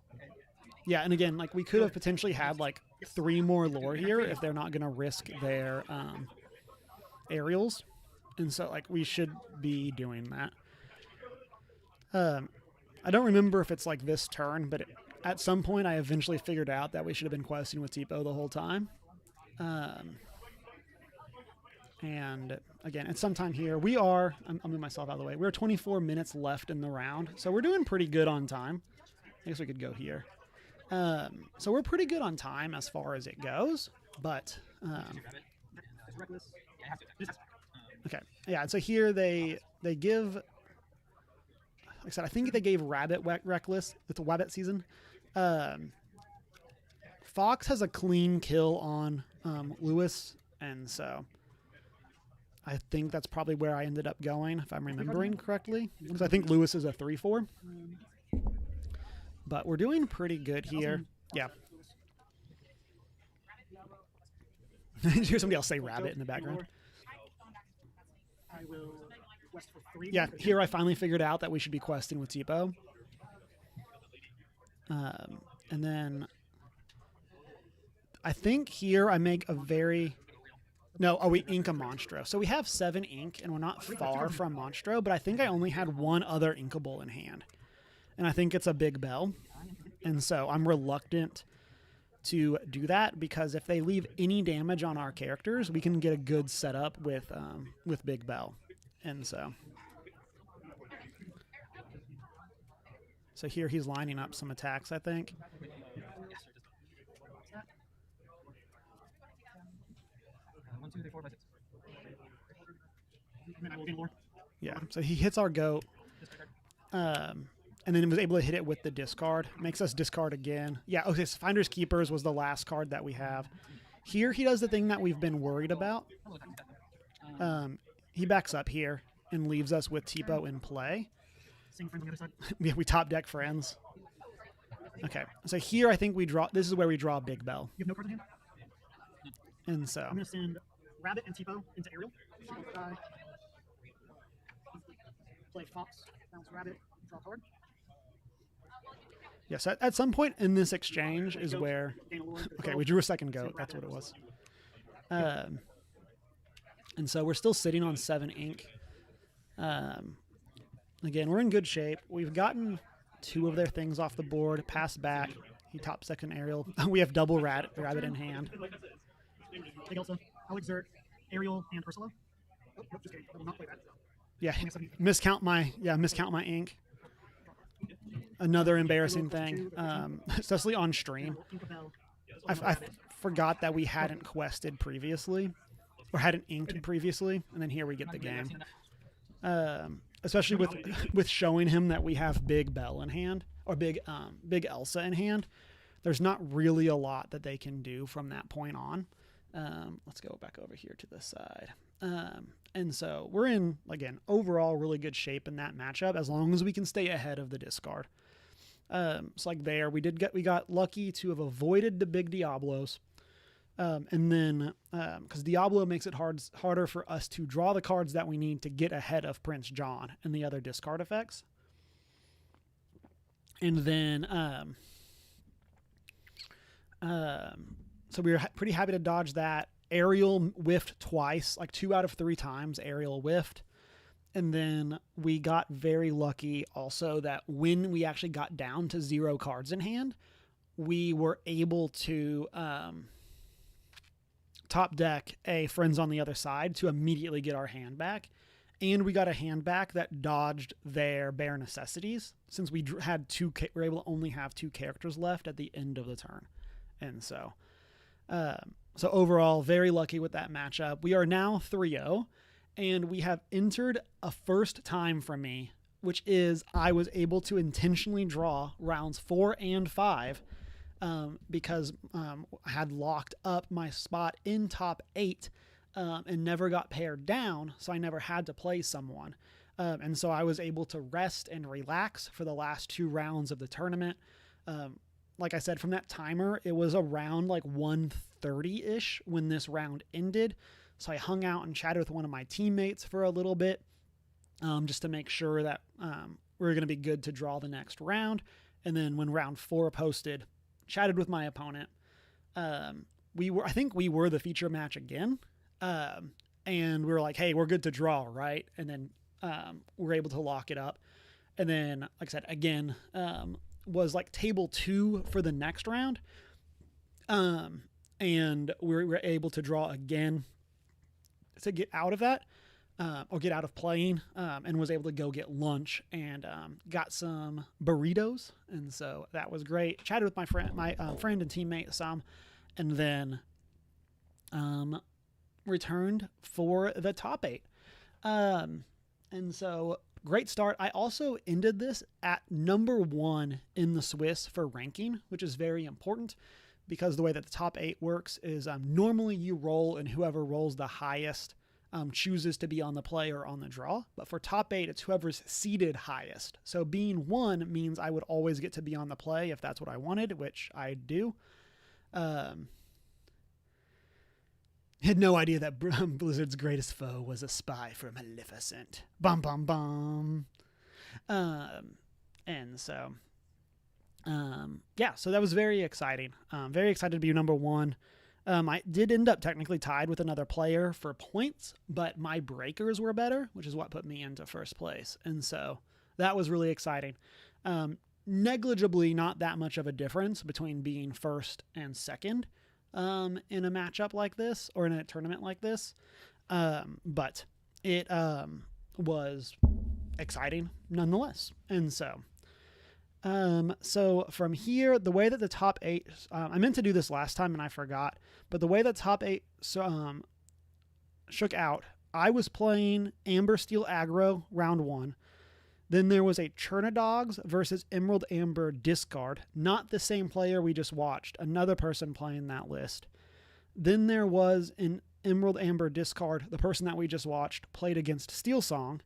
yeah. And again, like we could have potentially had like 3 more lore here if they're not going to risk their Aerials. And so, like, we should be doing that. I don't remember if it's like this turn, but at some point I eventually figured out that we should have been questing with Tipo the whole time. And again, at some time here, I'll move myself out of the way. We're 24 minutes left in the round, so we're doing pretty good on time. I guess we could go here. So we're pretty good on time as far as it goes, but... Okay, yeah, and so here they give, like I said, I think they gave Rabbit Reckless. It's a Wabbit season. Fox has a clean kill on Lewis, and so I think that's probably where I ended up going, if I'm remembering correctly, because I think Lewis is a 3/4. But we're doing pretty good here. Yeah. Hear somebody else say Rabbit in the background. I will quest for 3. Yeah, here I finally figured out that we should be questing with Tipo. And then I think here I make a very... No, oh, we ink a Monstro. So we have 7 ink, and we're not far from Monstro, but I think I only had 1 other inkable in hand. And I think it's a Big Bell. And so I'm reluctant to do that, because if they leave any damage on our characters, we can get a good setup with Big Bell. And so here he's lining up some attacks, I think. 1, 2, 3, 4, 5, 6. And then I will gain lore. Yeah, so he hits our goat. And then was able to hit it with the discard. Makes us discard again. Yeah, okay, so Finder's Keepers was the last card that we have. Here he does the thing that we've been worried about. He backs up here and leaves us with Tipo in play. Same friends on the other side. Yeah, we top deck friends. Okay, so here I think we draw... This is where we draw Big Bell. You have no cards in hand? And so... I'm going to send Rabbit and Tipo into Aerial. Play Fox. Bounce Rabbit. Draw a card. Yes, at some point in this exchange is where... Okay, we drew a second goat. That's what it was. And so we're still sitting on 7 ink. Again, we're in good shape. We've gotten 2 of their things off the board. Pass back. He top second Aerial. We have double Rabbit in hand. Take Elsa. I'll exert Aerial and Ursula. Oh, nope, just kidding. I will not play that. Yeah, miscount my ink. Another embarrassing thing, especially on stream. I forgot that we hadn't quested previously, or hadn't inked previously, and then here we get the game. Especially with showing him that we have Big Bell in hand, or Big Elsa in hand. There's not really a lot that they can do from that point on. Let's go back over here to this side. And so we're in, again, overall really good shape in that matchup, as long as we can stay ahead of the discard. So like there, we got lucky to have avoided the big Diablos. And then, because Diablo makes it harder for us to draw the cards that we need to get ahead of Prince John and the other discard effects. And then, so we were pretty happy to dodge that. Ariel whiffed twice, like 2 out of 3 times Ariel whiffed. And then we got very lucky also that when we actually got down to 0 cards in hand, we were able to top deck a Friends on the Other Side to immediately get our hand back. And we got a hand back that dodged their bare necessities, since we had were able to only have 2 characters left at the end of the turn. And so, so overall, very lucky with that matchup. We are now 3-0, and we have entered a first time for me, which is I was able to intentionally draw rounds 4 and 5 because I had locked up my spot in top 8 and never got paired down, so I never had to play someone. And so I was able to rest and relax for the last 2 rounds of the tournament. Like I said, from that timer, it was around like 1:30-ish when this round ended. So I hung out and chatted with one of my teammates for a little bit, just to make sure that we were going to be good to draw the next round. And then when round 4 posted, chatted with my opponent. I think we were the feature match again. And we were like, hey, we're good to draw, right? And then we were able to lock it up. And then, like I said, again, was like table 2 for the next round. And we were able to draw again to get out of that, or get out of playing, and was able to go get lunch and got some burritos. And so that was great. Chatted with my friend and teammate some, and then returned for the top 8. And so great start. I also ended this at number 1 in the Swiss for ranking, which is very important because the way that the top 8 works is normally you roll, and whoever rolls the highest chooses to be on the play or on the draw. But for top 8, it's whoever's seeded highest. So being 1 means I would always get to be on the play if that's what I wanted, which I do. Had no idea that Blizzard's greatest foe was a spy from Maleficent. Bum, bum, bum. And so, yeah, so that was very exciting. Very excited to be number 1. I did end up technically tied with another player for points, but my breakers were better, which is what put me into first place. And so that was really exciting. Negligibly, not that much of a difference between being first and second in a matchup like this or in a tournament like this. But it was exciting nonetheless. And so, so from here, the way that the top 8, I meant to do this last time and I forgot, but the way that top 8 shook out, I was playing Amber Steel Aggro round 1. Then there was a Chernadogs versus Emerald Amber discard. Not the same player we just watched. Another person playing that list. Then there was an Emerald Amber discard. The person that we just watched played against Steel Song.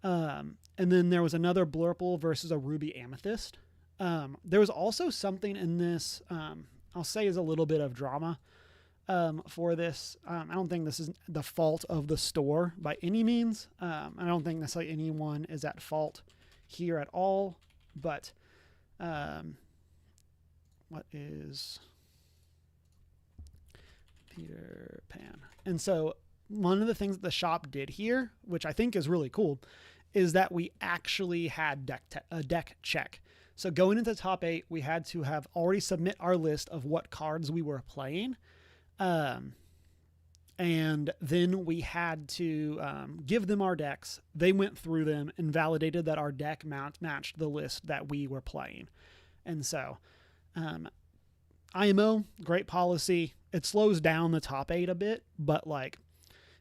And then there was another Blurple versus a Ruby Amethyst. There was also something in this, I'll say is a little bit of drama for this. I don't think this is the fault of the store by any means. I don't think necessarily anyone is at fault here at all, but what is Peter Pan? And so one of the things that the shop did here, which I think is really cool, is that we actually had a deck check. So going into top 8, we had to have already submit our list of what cards we were playing. And then we had to give them our decks. They went through them and validated that our deck matched the list that we were playing. And so IMO, great policy. It slows down the top 8 a bit, but like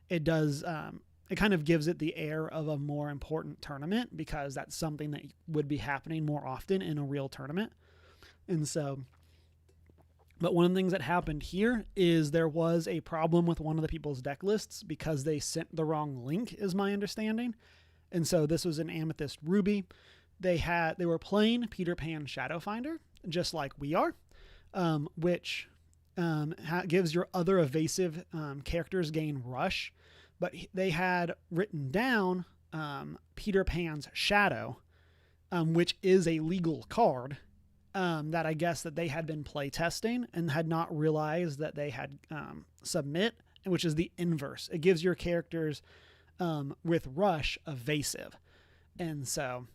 it does, it kind of gives it the air of a more important tournament because that's something that would be happening more often in a real tournament. And so, but one of the things that happened here is there was a problem with one of the people's deck lists because they sent the wrong link, is my understanding. And so this was an Amethyst Ruby. They were playing Peter Pan Shadowfinder, just like we are, which gives your other evasive characters gain rush, but they had written down Peter Pan's Shadow, which is a legal card that I guess that they had been play testing and had not realized that they had submit, which is the inverse. It gives your characters with rush evasive. And so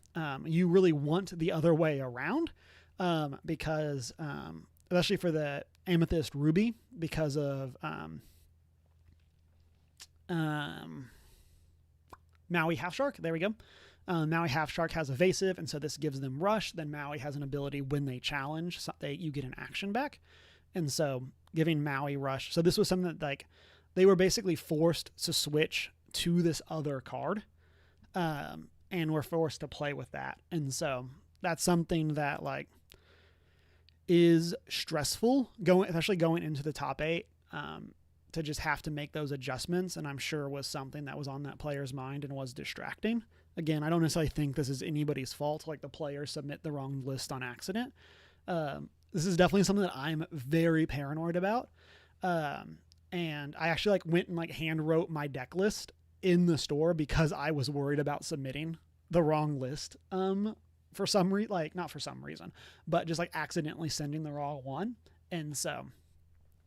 you really want the other way around because especially for the Amethyst Ruby, because of Maui Half Shark. There we go. Maui Half Shark has evasive, and so this gives them rush. Then Maui has an ability when they challenge, so you get an action back. And so giving Maui rush. So this was something that like they were basically forced to switch to this other card and were forced to play with that. And so that's something that like is stressful especially going into the top 8 to just have to make those adjustments. And I'm sure was something that was on that player's mind and was distracting. Again, I don't necessarily think this is anybody's fault, like the players submit the wrong list on accident. This is definitely something that I'm very paranoid about. And I actually like went and like hand wrote my deck list in the store because I was worried about submitting the wrong list. For some reason, like not for some reason, but just like accidentally sending the wrong one. And so,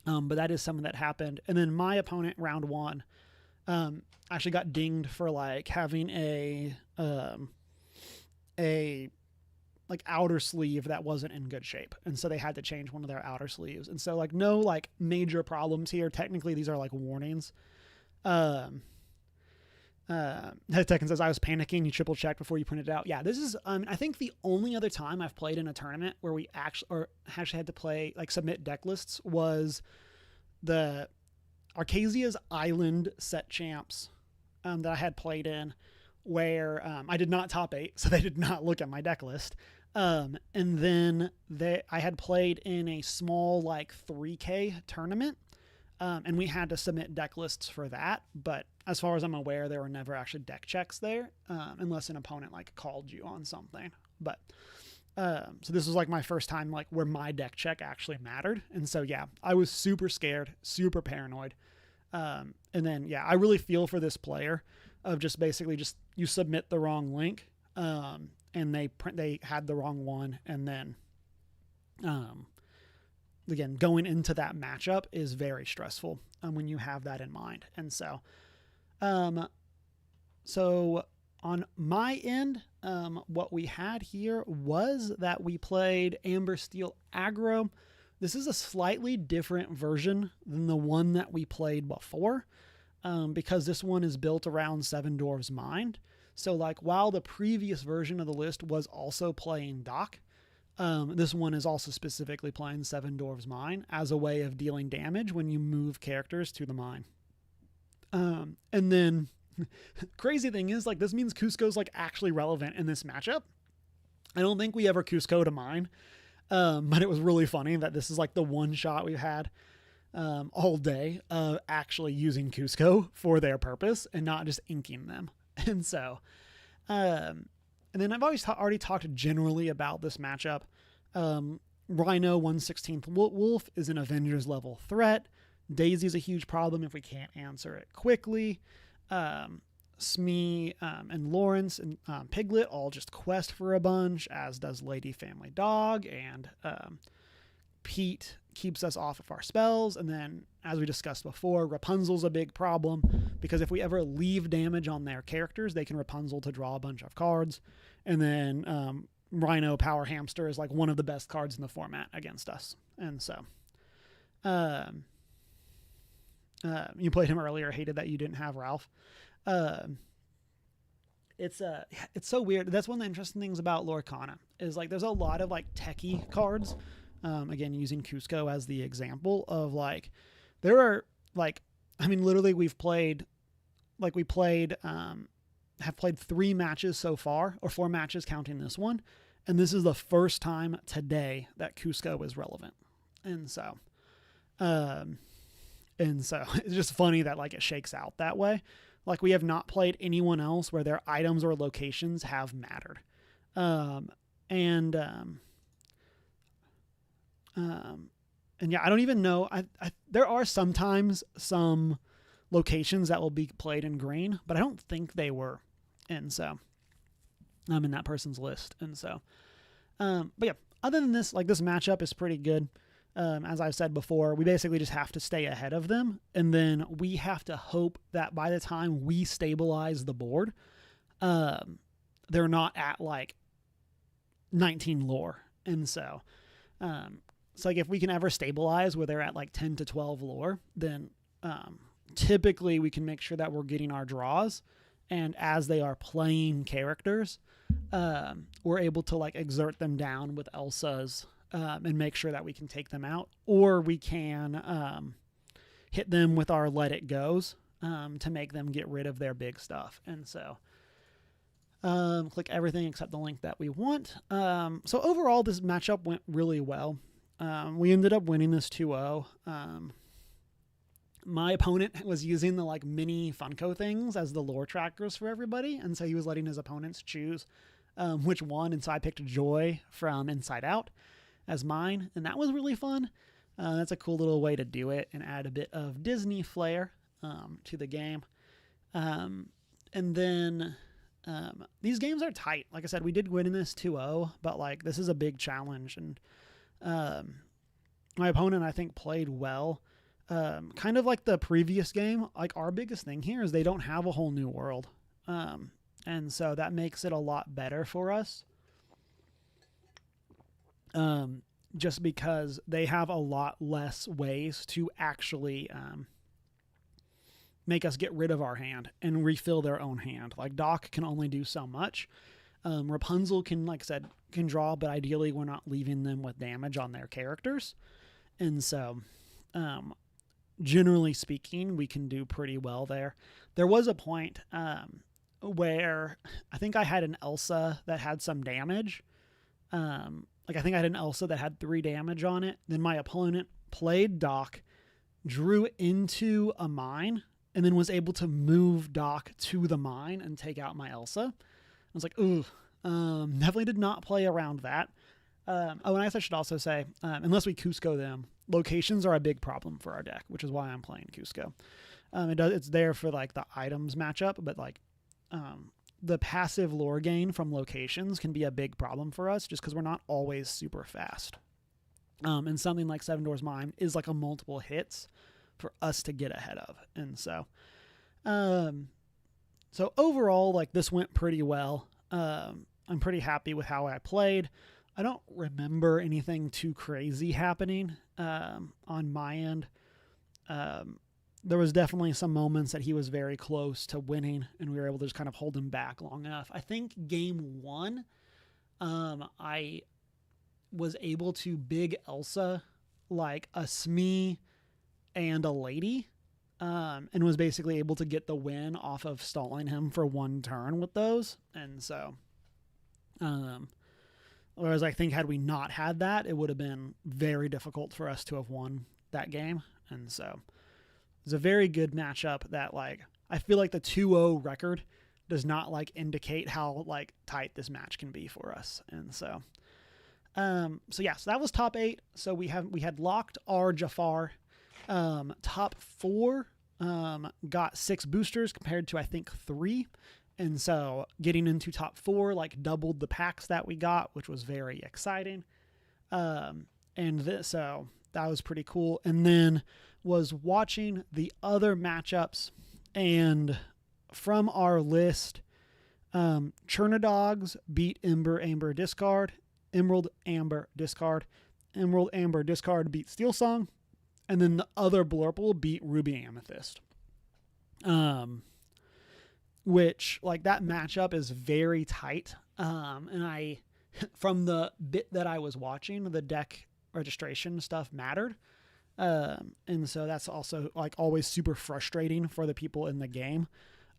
but that is something that happened. And then my opponent round 1, actually got dinged for like having a like outer sleeve that wasn't in good shape. And so they had to change one of their outer sleeves. And so like no like major problems here. Technically these are like warnings. Tekken says, I was panicking. You triple checked before you printed it out. Yeah, this is, I think the only other time I've played in a tournament where we actually had to play, like submit deck lists was the Arcasia's Island set champs that I had played in where I did not top 8, so they did not look at my deck list. And then I had played in a small like 3K tournament. And we had to submit deck lists for that. But as far as I'm aware, there were never actually deck checks there, unless an opponent like called you on something. But so this was like my first time like where my deck check actually mattered. And so, yeah, I was super scared, super paranoid. And then, yeah, I really feel for this player of just basically just you submit the wrong link and they had the wrong one. And then, again, going into that matchup is very stressful when you have that in mind. And so, so on my end, what we had here was that we played Amber Steel Aggro. This is a slightly different version than the one that we played before, because this one is built around Seven Dwarves Mind. So like while the previous version of the list was also playing Doc, this one is also specifically playing Seven Dwarves Mine as a way of dealing damage when you move characters to the mine. And then crazy thing is like this means Cusco's like actually relevant in this matchup. I don't think we ever Cusco to mine, but it was really funny that this is like the one shot we've had all day of actually using Cusco for their purpose and not just inking them. And so, and then I've already talked generally about this matchup. Rhino 1/16 Wolf is an Avengers level threat. Daisy's a huge problem if we can't answer it quickly. Smee and Lawrence and Piglet all just quest for a bunch, as does Lady Family Dog, and Pete keeps us off of our spells. And then, as we discussed before, Rapunzel's a big problem because if we ever leave damage on their characters, they can Rapunzel to draw a bunch of cards. And then Rhino Power Hamster is like one of the best cards in the format against us. And so you played him earlier, hated that you didn't have Ralph. It's so weird. That's one of the interesting things about Lorcana is like there's a lot of like techie cards. Again, using Cusco as the example of like, there are like, I mean, literally have played 3 matches so far, or 4 matches counting this one. And this is the first time today that Cusco is relevant. And so it's just funny that like it shakes out that way. Like we have not played anyone else where their items or locations have mattered. yeah, I don't even know. There are sometimes some locations that will be played in green, but I don't think they were. And so I'm in that person's list. And so, but yeah, other than this, like this matchup is pretty good. As I've said before, we basically just have to stay ahead of them. And then we have to hope that by the time we stabilize the board, they're not at like 19 lore. And so, it's like if we can ever stabilize where they're at like 10 to 12 lore, then typically we can make sure that we're getting our draws. And as they are playing characters, we're able to like exert them down with Elsa's and make sure that we can take them out. Or we can hit them with our Let It Goes to make them get rid of their big stuff. And so click everything except the link that we want. So overall, this matchup went really well. We ended up winning this 2-0. My opponent was using the like mini Funko things as the lore trackers for everybody. And so he was letting his opponents choose which one. And so I picked Joy from Inside Out as mine. And that was really fun. That's a cool little way to do it and add a bit of Disney flair to the game. And then these games are tight. Like I said, we did win in this 2-0, but like this is a big challenge. And my opponent, I think, played well. Kind of like the previous game, like our biggest thing here is they don't have a whole new world. And so that makes it a lot better for us. Just because they have a lot less ways to actually make us get rid of our hand and refill their own hand. Like Doc can only do so much. Rapunzel can, like I said, can draw, but ideally we're not leaving them with damage on their characters. And so, generally speaking, we can do pretty well there. There was a point where I think I had an Elsa that had some damage. Like I think I had an Elsa that had 3 damage on it. Then my opponent played Doc, drew into a mine, and then was able to move Doc to the mine and take out my Elsa. I was like, ooh, definitely did not play around that. And I guess I should also say, unless we Cusco them, locations are a big problem for our deck, which is why I'm playing Cusco. It's there for like the items matchup, but like the passive lore gain from locations can be a big problem for us just because we're not always super fast. And something like Seven Doors Mine is like a multiple hits for us to get ahead of. And so, so overall, like this went pretty well. I'm pretty happy with how I played. I don't remember anything too crazy happening on my end. There was definitely some moments that he was very close to winning, and we were able to just kind of hold him back long enough. I think game 1, I was able to big Elsa like a Smee and a Lady, and was basically able to get the win off of stalling him for 1 turn with those. And so, whereas I think had we not had that, it would have been very difficult for us to have won that game. And so it's a very good matchup that like, I feel like the 2-0 record does not like indicate how like tight this match can be for us. And so, so that was top 8. So we had locked our Jafar. Top 4, got 6 boosters compared to, I think, 3. And so getting into top 4, like doubled the packs that we got, which was very exciting. So that was pretty cool. And then was watching the other matchups, and from our list, Chernadogs beat Ember, Amber, discard. Emerald, Amber, discard. Emerald, Amber, discard beat Steel Song. And then the other Blurple beat Ruby Amethyst. Which, like, that matchup is very tight. And from the bit that I was watching, the deck registration stuff mattered. And so that's also, like, always super frustrating for the people in the game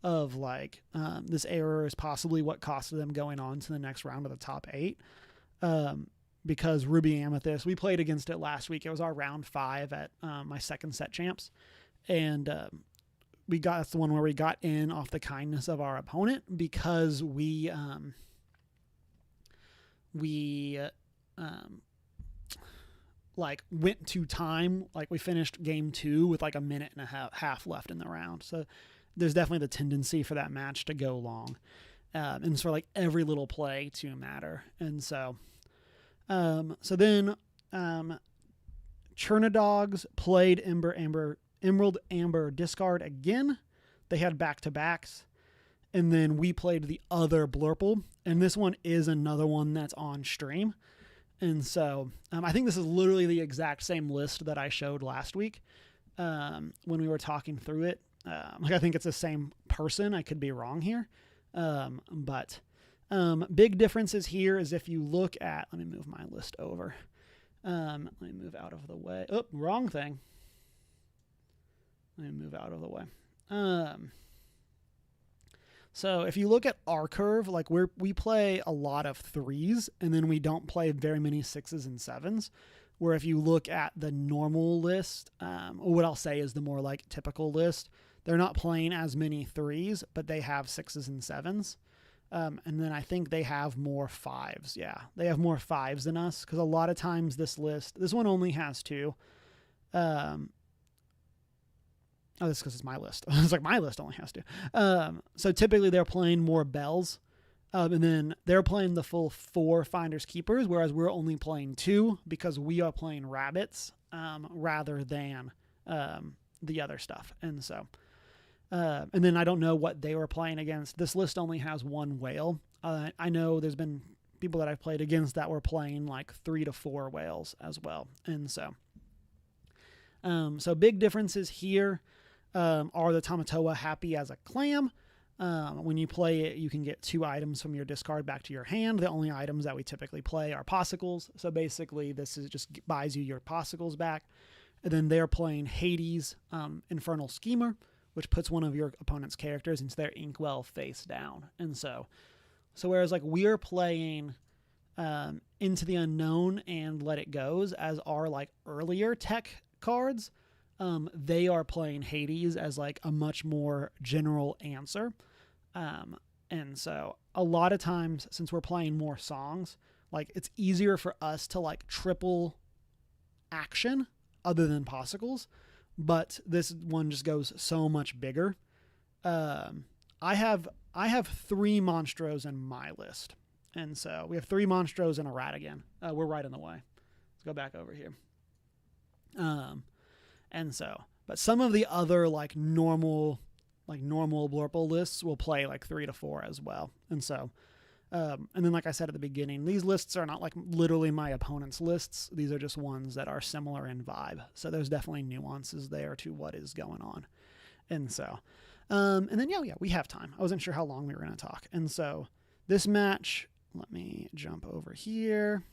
of, like, this error is possibly what costed them going on to the next round of the top 8. Because Ruby Amethyst, we played against it last week. It was our round 5 at my second set champs. And that's the one where we got in off the kindness of our opponent, because we like went to time. Like we finished game 2 with like a minute and a half left in the round. So there's definitely the tendency for that match to go long. And for like every little play to matter. And so, then Chernadogs played Emerald Amber Discard again. They had back-to-backs. And then we played the other Blurple. And this one is another one that's on stream. And so I think this is literally the exact same list that I showed last week when we were talking through it. I think it's the same person. I could be wrong here. But big differences here is if you look at, let me move my list over. Let me move out of the way. Oh, wrong thing. Let me move out of the way. So if you look at our curve, like we play a lot of 3s and then we don't play very many 6s and 7s. Where if you look at the normal list, or what I'll say is the more like typical list, they're not playing as many 3s, but they have 6s and 7s. And then I think they have more 5s. Yeah, they have more 5s than us because a lot of times this one only has 2. Oh, that's because it's my list. It's like my list only has 2. So typically they're playing more bells. And then they're playing the full 4 Finders Keepers, whereas we're only playing 2 because we are playing rabbits rather than the other stuff. And so, and then I don't know what they were playing against. This list only has 1 whale. I know there's been people that I've played against that were playing like 3 to 4 whales as well. And so, so big differences here are the Tamatoa happy as a clam. When you play it, you can get 2 items from your discard back to your hand. The only items that we typically play are Possicles. So basically, this is just buys you your Possicles back. And then they're playing Hades, Infernal Schemer, which puts one of your opponent's characters into their Inkwell face down. And so whereas like we're playing Into the Unknown and Let It Goes as our like earlier tech cards, they are playing Hades as like a much more general answer. And so a lot of times since we're playing more songs, like it's easier for us to like triple action other than Possicles, but this one just goes so much bigger. I have 3 Monstros in my list. And so we have 3 Monstros and a Ratigan. We're right in the way. Let's go back over here. And so, but some of the other like normal Blurple lists will play like 3 to 4 as well. And so, and then like I said at the beginning, these lists are not like literally my opponent's lists. These are just ones that are similar in vibe. So there's definitely nuances there to what is going on. And so, and then yeah, we have time. I wasn't sure how long we were going to talk. And so this match, let me jump over here.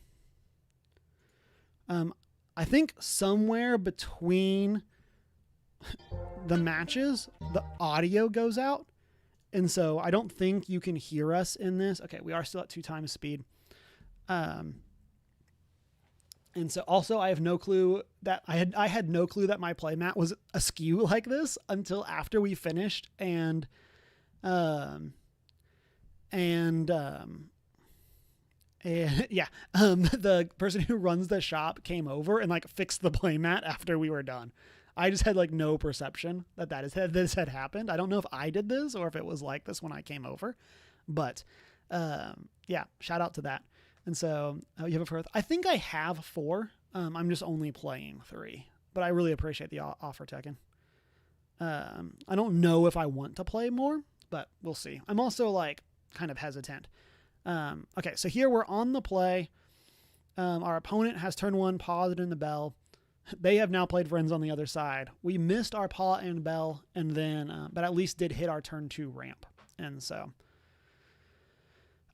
I think somewhere between the matches, the audio goes out. And so I don't think you can hear us in this. Okay, we are still at 2 times speed. And so also I have no clue that I had no clue that my playmat was askew like this until after we finished the person who runs the shop came over and like fixed the playmat after we were done. I just had like no perception that this had happened. I don't know if I did this or if it was like this when I came over, but yeah, shout out to that. And so you have a 4th. I think I have 4. I'm just only playing 3, but I really appreciate the offer, Tekken. I don't know if I want to play more, but we'll see. I'm also like kind of hesitant. Okay, so here we're on the play. Our opponent has turn 1 paused in the bell. They have now played friends on the other side. We missed our paw and bell, and then, but at least did hit our turn 2 ramp. And so,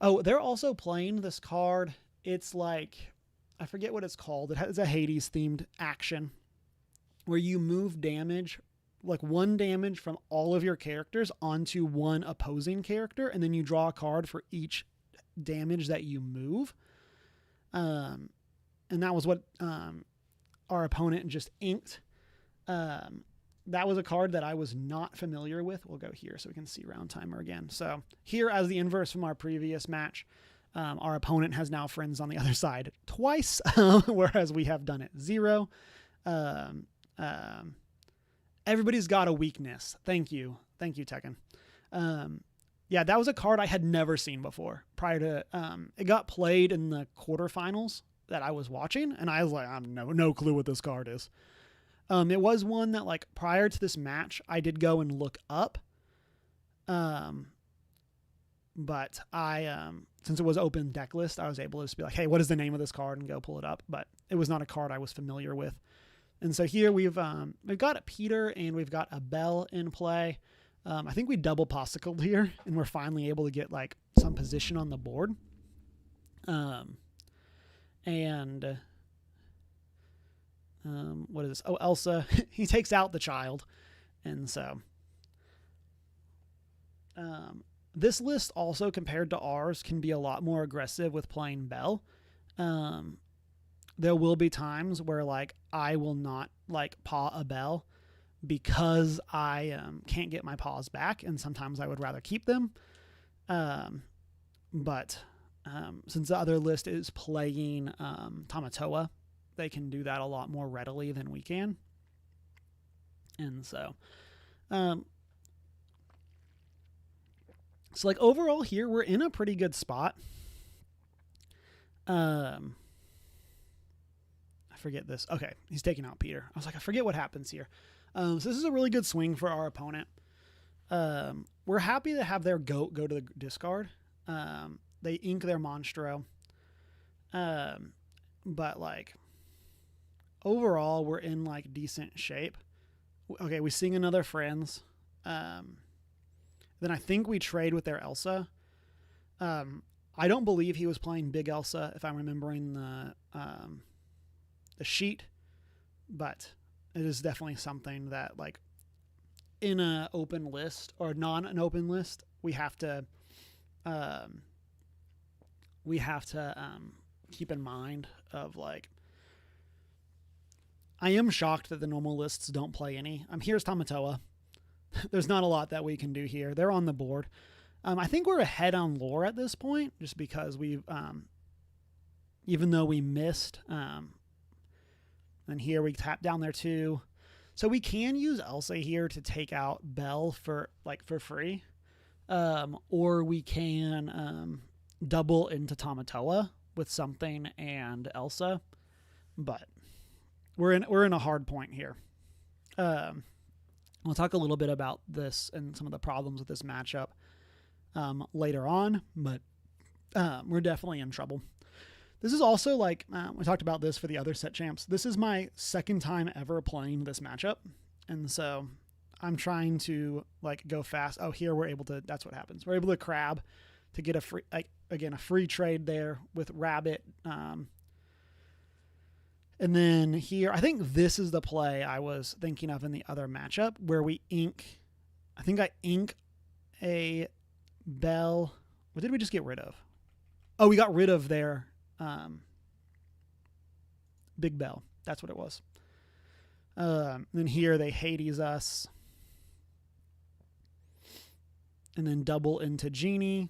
oh, they're also playing this card. It's like, I forget what it's called. It has a Hades themed action where you move damage, like 1 damage from all of your characters onto 1 opposing character, and then you draw a card for each damage that you move. And that was what our opponent just inked. That was a card that I was not familiar with. We'll go here so we can see round timer again. So here, as the inverse from our previous match, Our opponent has now friends on the other side twice, whereas we have done it 0. Everybody's got a weakness. Thank you, Tekken. Yeah, that was a card I had never seen before prior to it got played in the quarterfinals that I was watching, and I was like, I have no clue what this card is. It was one that, like, prior to this match, I did go and look up. But I, since it was open deck list, I was able to just be like, hey, what is the name of this card, and go pull it up. But it was not a card I was familiar with. And so here we've got a Peter and we've got a Bell in play. I think we double posticled here, and we're finally able to get like some position on the board. What is this? Oh, Elsa. He takes out the child. And so this list also, compared to ours, can be a lot more aggressive with playing Bell. There will be times where, like, I will not, like, paw a Bell because I can't get my paws back, and sometimes I would rather keep them. But since the other list is playing Tamatoa, they can do that a lot more readily than we can. And so like, overall here, we're in a pretty good spot. I forget this. Okay, he's taking out Peter. I was like, I forget what happens here. So this is a really good swing for our opponent. We're happy to have their goat go to the discard. They ink their Monstro. But, like, overall, we're in, like, decent shape. Okay, we sing another Friends. Then I think we trade with their Elsa. I don't believe he was playing Big Elsa, if I'm remembering the sheet, but it is definitely something that, like, in an open list or non an open list, we have to keep in mind of, like, I am shocked that the normal lists don't play any. Here's Tamatoa. There's not a lot that we can do here. They're on the board. I think we're ahead on lore at this point, just because we've, even though we missed, and here we tap down there too. So we can use Elsa here to take out Bell for free. Or we can double into Tamatoa with something and Elsa. But we're in a hard point here. We'll talk a little bit about this and some of the problems with this matchup later on, but we're definitely in trouble. This is also, like, we talked about this for the other set champs. This is my second time ever playing this matchup, and so I'm trying to, like, go fast. Oh, here we're able to, that's what happens. We're able to crab to get a free, like, again, a free trade there with Rabbit. And then here, I think this is the play I was thinking of in the other matchup, where we ink, I think I ink a Bell. What did we just get rid of? Oh, we got rid of their Big Bell. That's what it was. Then here they Hades us. And then double into Genie.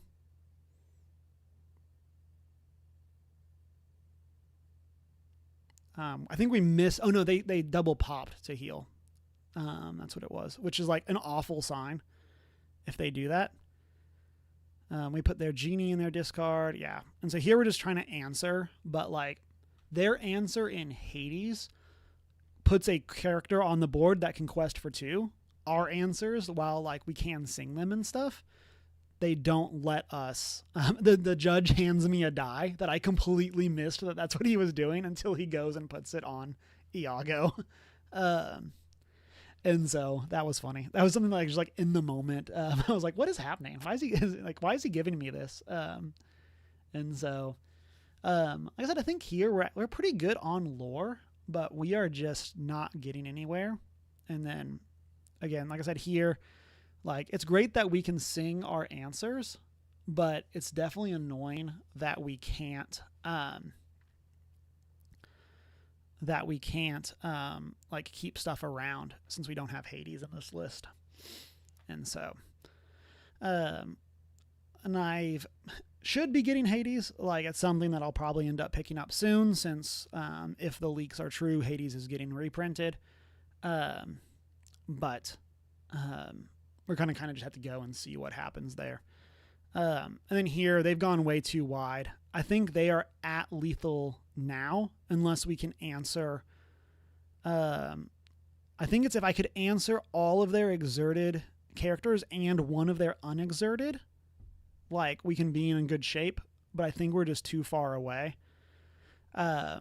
I think we missed. Oh, no, they double popped to heal. That's what it was, which is, like, an awful sign if they do that. We put their Genie in their discard. Yeah. And so here we're just trying to answer, but, like, their answer in Hades puts a character on the board that can quest for 2. Our answers, while, like, we can sing them and stuff, they don't let us. The judge hands me a die that I completely missed that's what he was doing until he goes and puts it on Iago. And so that was funny. That was something like just, like, in the moment. I was like, what is happening? Why is he giving me this? And so, like I said, I think here we're pretty good on lore, but we are just not getting anywhere. And then again, like I said, here, like, it's great that we can sing our answers, but it's definitely annoying that we can't, like, keep stuff around since we don't have Hades in this list. And so, and I've should be getting Hades. Like, it's something that I'll probably end up picking up soon, since if the leaks are true, Hades is getting reprinted. But we're going to kind of just have to go and see what happens there. And then here, they've gone way too wide. I think they are at lethal now, unless we can answer. I think it's if I could answer all of their exerted characters and one of their unexerted, like, we can be in good shape, but I think we're just too far away. I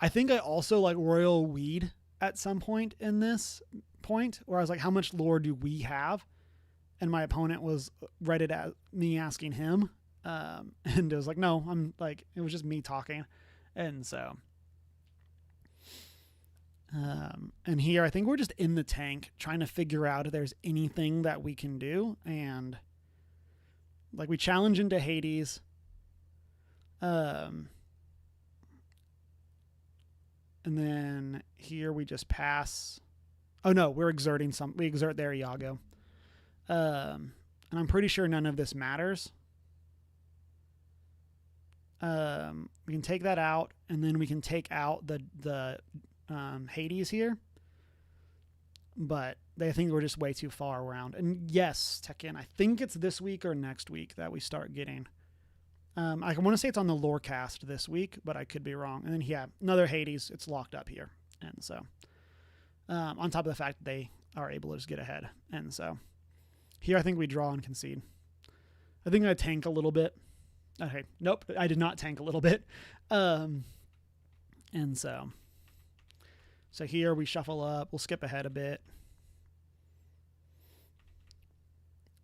think I also like Royal Weed at some point in this point, where I was like, how much lore do we have? And my opponent was read it as me asking him. And it was like, no, I'm like, it was just me talking. And so, and here, I think we're just in the tank trying to figure out if there's anything that we can do. And like, we challenge into Hades. And then here we just pass. Oh no, we're exerting we exert there, Iago. And I'm pretty sure none of this matters. We can take that out, and then we can take out the Hades here. But they think we're just way too far around. And yes, Tekken, I think it's this week or next week that we start getting. I want to say it's on the Lorecast this week, but I could be wrong. And then, yeah, another Hades. It's locked up here. And so, on top of the fact that they are able to just get ahead. And so, here I think we draw and concede. I think I tank a little bit. Okay, nope, I did not tank a little bit. And so here we shuffle up. We'll skip ahead a bit.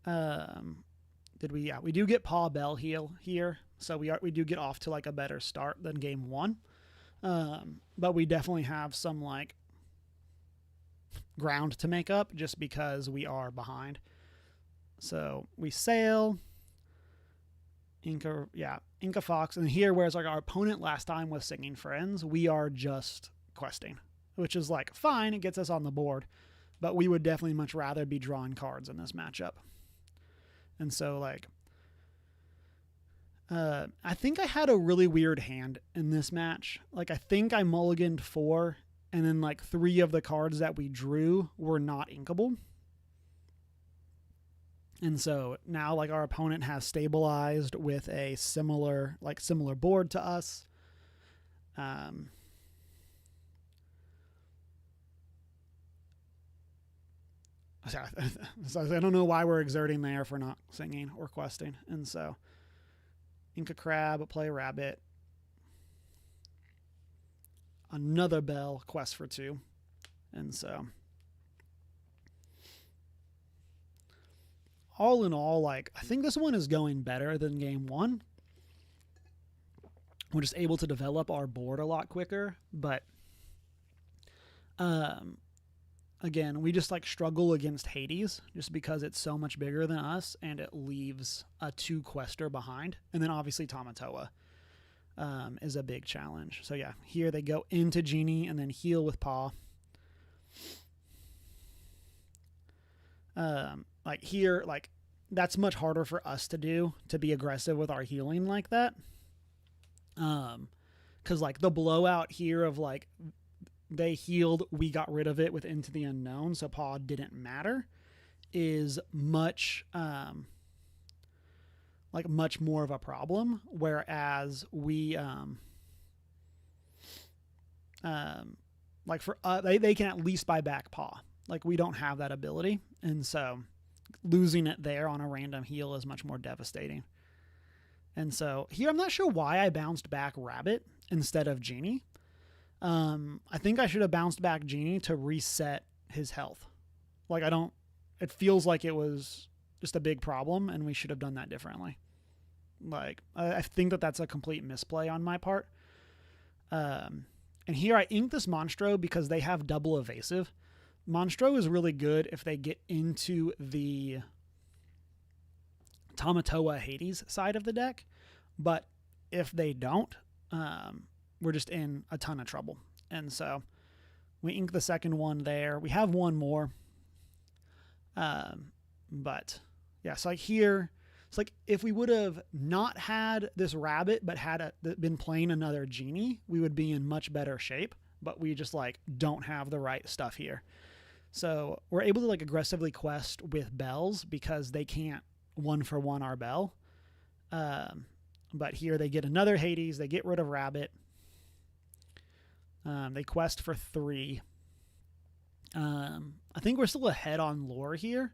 Did we? Yeah, we do get Paw Bell heal here, so we do get off to like a better start than game one. But we definitely have some like ground to make up just because we are behind. So we sail. Inca Fox, and here, whereas like our opponent last time was singing Friends, we are just questing, which is like fine, it gets us on the board, but we would definitely much rather be drawing cards in this matchup. And so like I think I had a really weird hand in this match. Like, I think I mulliganed 4, and then like 3 of the cards that we drew were not inkable. And so now, like, our opponent has stabilized with a similar board to us. So I don't know why we're exerting there if we're not singing or questing. And so, Inca Crab, play Rabbit. Another Bell, quest for 2. And so, all in all, like, I think this one is going better than game 1. We're just able to develop our board a lot quicker, but again, we just like struggle against Hades just because it's so much bigger than us, and it leaves a 2 quester behind. And then obviously Tamatoa is a big challenge. So yeah, here they go into Genie and then heal with Paw. Like here, like that's much harder for us to do, to be aggressive with our healing like that. Cause like the blowout here of like they healed, we got rid of it with Into the Unknown, so Paw didn't matter, is much like much more of a problem. Whereas we like for they can at least buy back Paw. Like we don't have that ability, and so losing it there on a random heal is much more devastating. And so here, I'm not sure why I bounced back Rabbit instead of Genie. I think I should have bounced back Genie to reset his health. Like it feels like it was just a big problem, and we should have done that differently. Like, I think that that's a complete misplay on my part. And here I inked this Monstro because they have double evasive. Monstro is really good if they get into the Tamatoa Hades side of the deck, but if they don't, we're just in a ton of trouble. And so we ink the second one there. We have 1 more. But yeah, so like here, It's like if we would have not had this rabbit but had been playing another genie, we would be in much better shape. But we just like don't have the right stuff here. So we're able to like aggressively quest with bells because they can't 1-for-1 our bell. But here they get another Hades. They get rid of rabbit. They quest for 3. I think we're still ahead on lore here,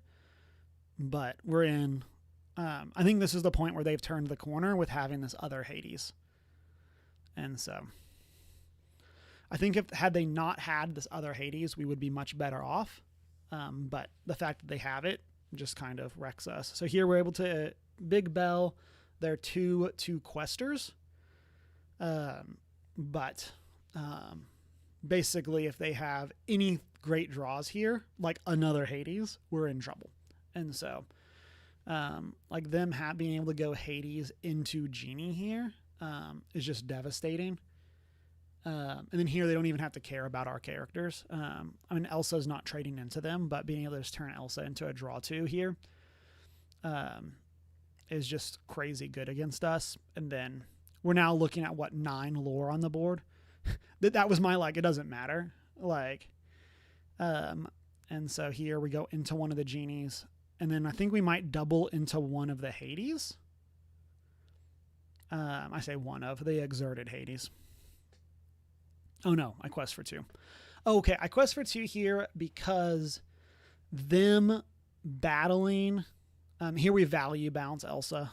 but we're in. I think this is the point where they've turned the corner with having this other Hades. And so I think had they not had this other Hades, we would be much better off. But the fact that they have it just kind of wrecks us. So here we're able to Big Bell. They're two questers. But basically if they have any great draws here, like another Hades, we're in trouble. And so like them being able to go Hades into Genie here is just devastating. And then here they don't even have to care about our characters. I mean, Elsa's not trading into them, but being able to just turn Elsa into a draw 2 here is just crazy good against us. And then we're now looking at 9 lore on the board. that was my like, it doesn't matter. Like, and so here we go into one of the genies, and then I think we might double into one of the Hades. I say one of the exerted Hades. Oh no, I quest for 2. Oh, okay, I quest for 2 here because them battling. Here we value bounce Elsa.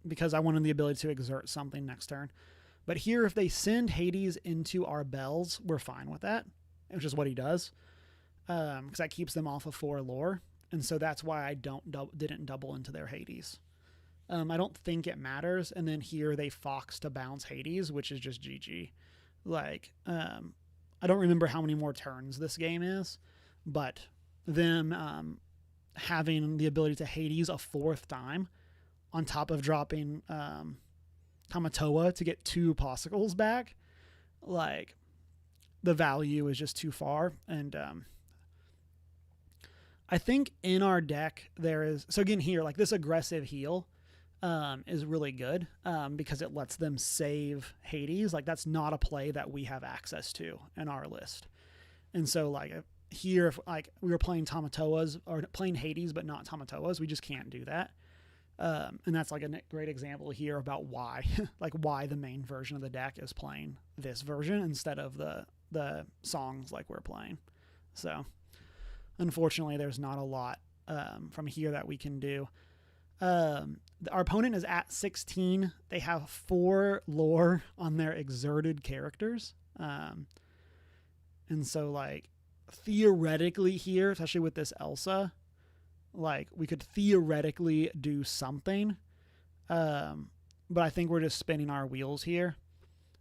Because I wanted the ability to exert something next turn. But here, if they send Hades into our bells, we're fine with that, which is what he does. Because that keeps them off of 4 lore. And so that's why I didn't double into their Hades. I don't think it matters. And then here they fox to bounce Hades, which is just GG. Like, I don't remember how many more turns this game is, but them having the ability to Hades a 4th time on top of dropping Tamatoa to get 2 Popsicles back, like, the value is just too far. And I think in our deck there is, so again here, like this aggressive heal is really good because it lets them save Hades. Like that's not a play that we have access to in our list. And so like here, if like we were playing Tamatoas or playing Hades but not Tamatoas, we just can't do that. And that's like a great example here about why, like why the main version of the deck is playing this version instead of the songs like we're playing. So unfortunately, there's not a lot from here that we can do. Our opponent is at 16. They have 4 lore on their exerted characters. And so like theoretically here, especially with this Elsa, like we could theoretically do something. But I think we're just spinning our wheels here.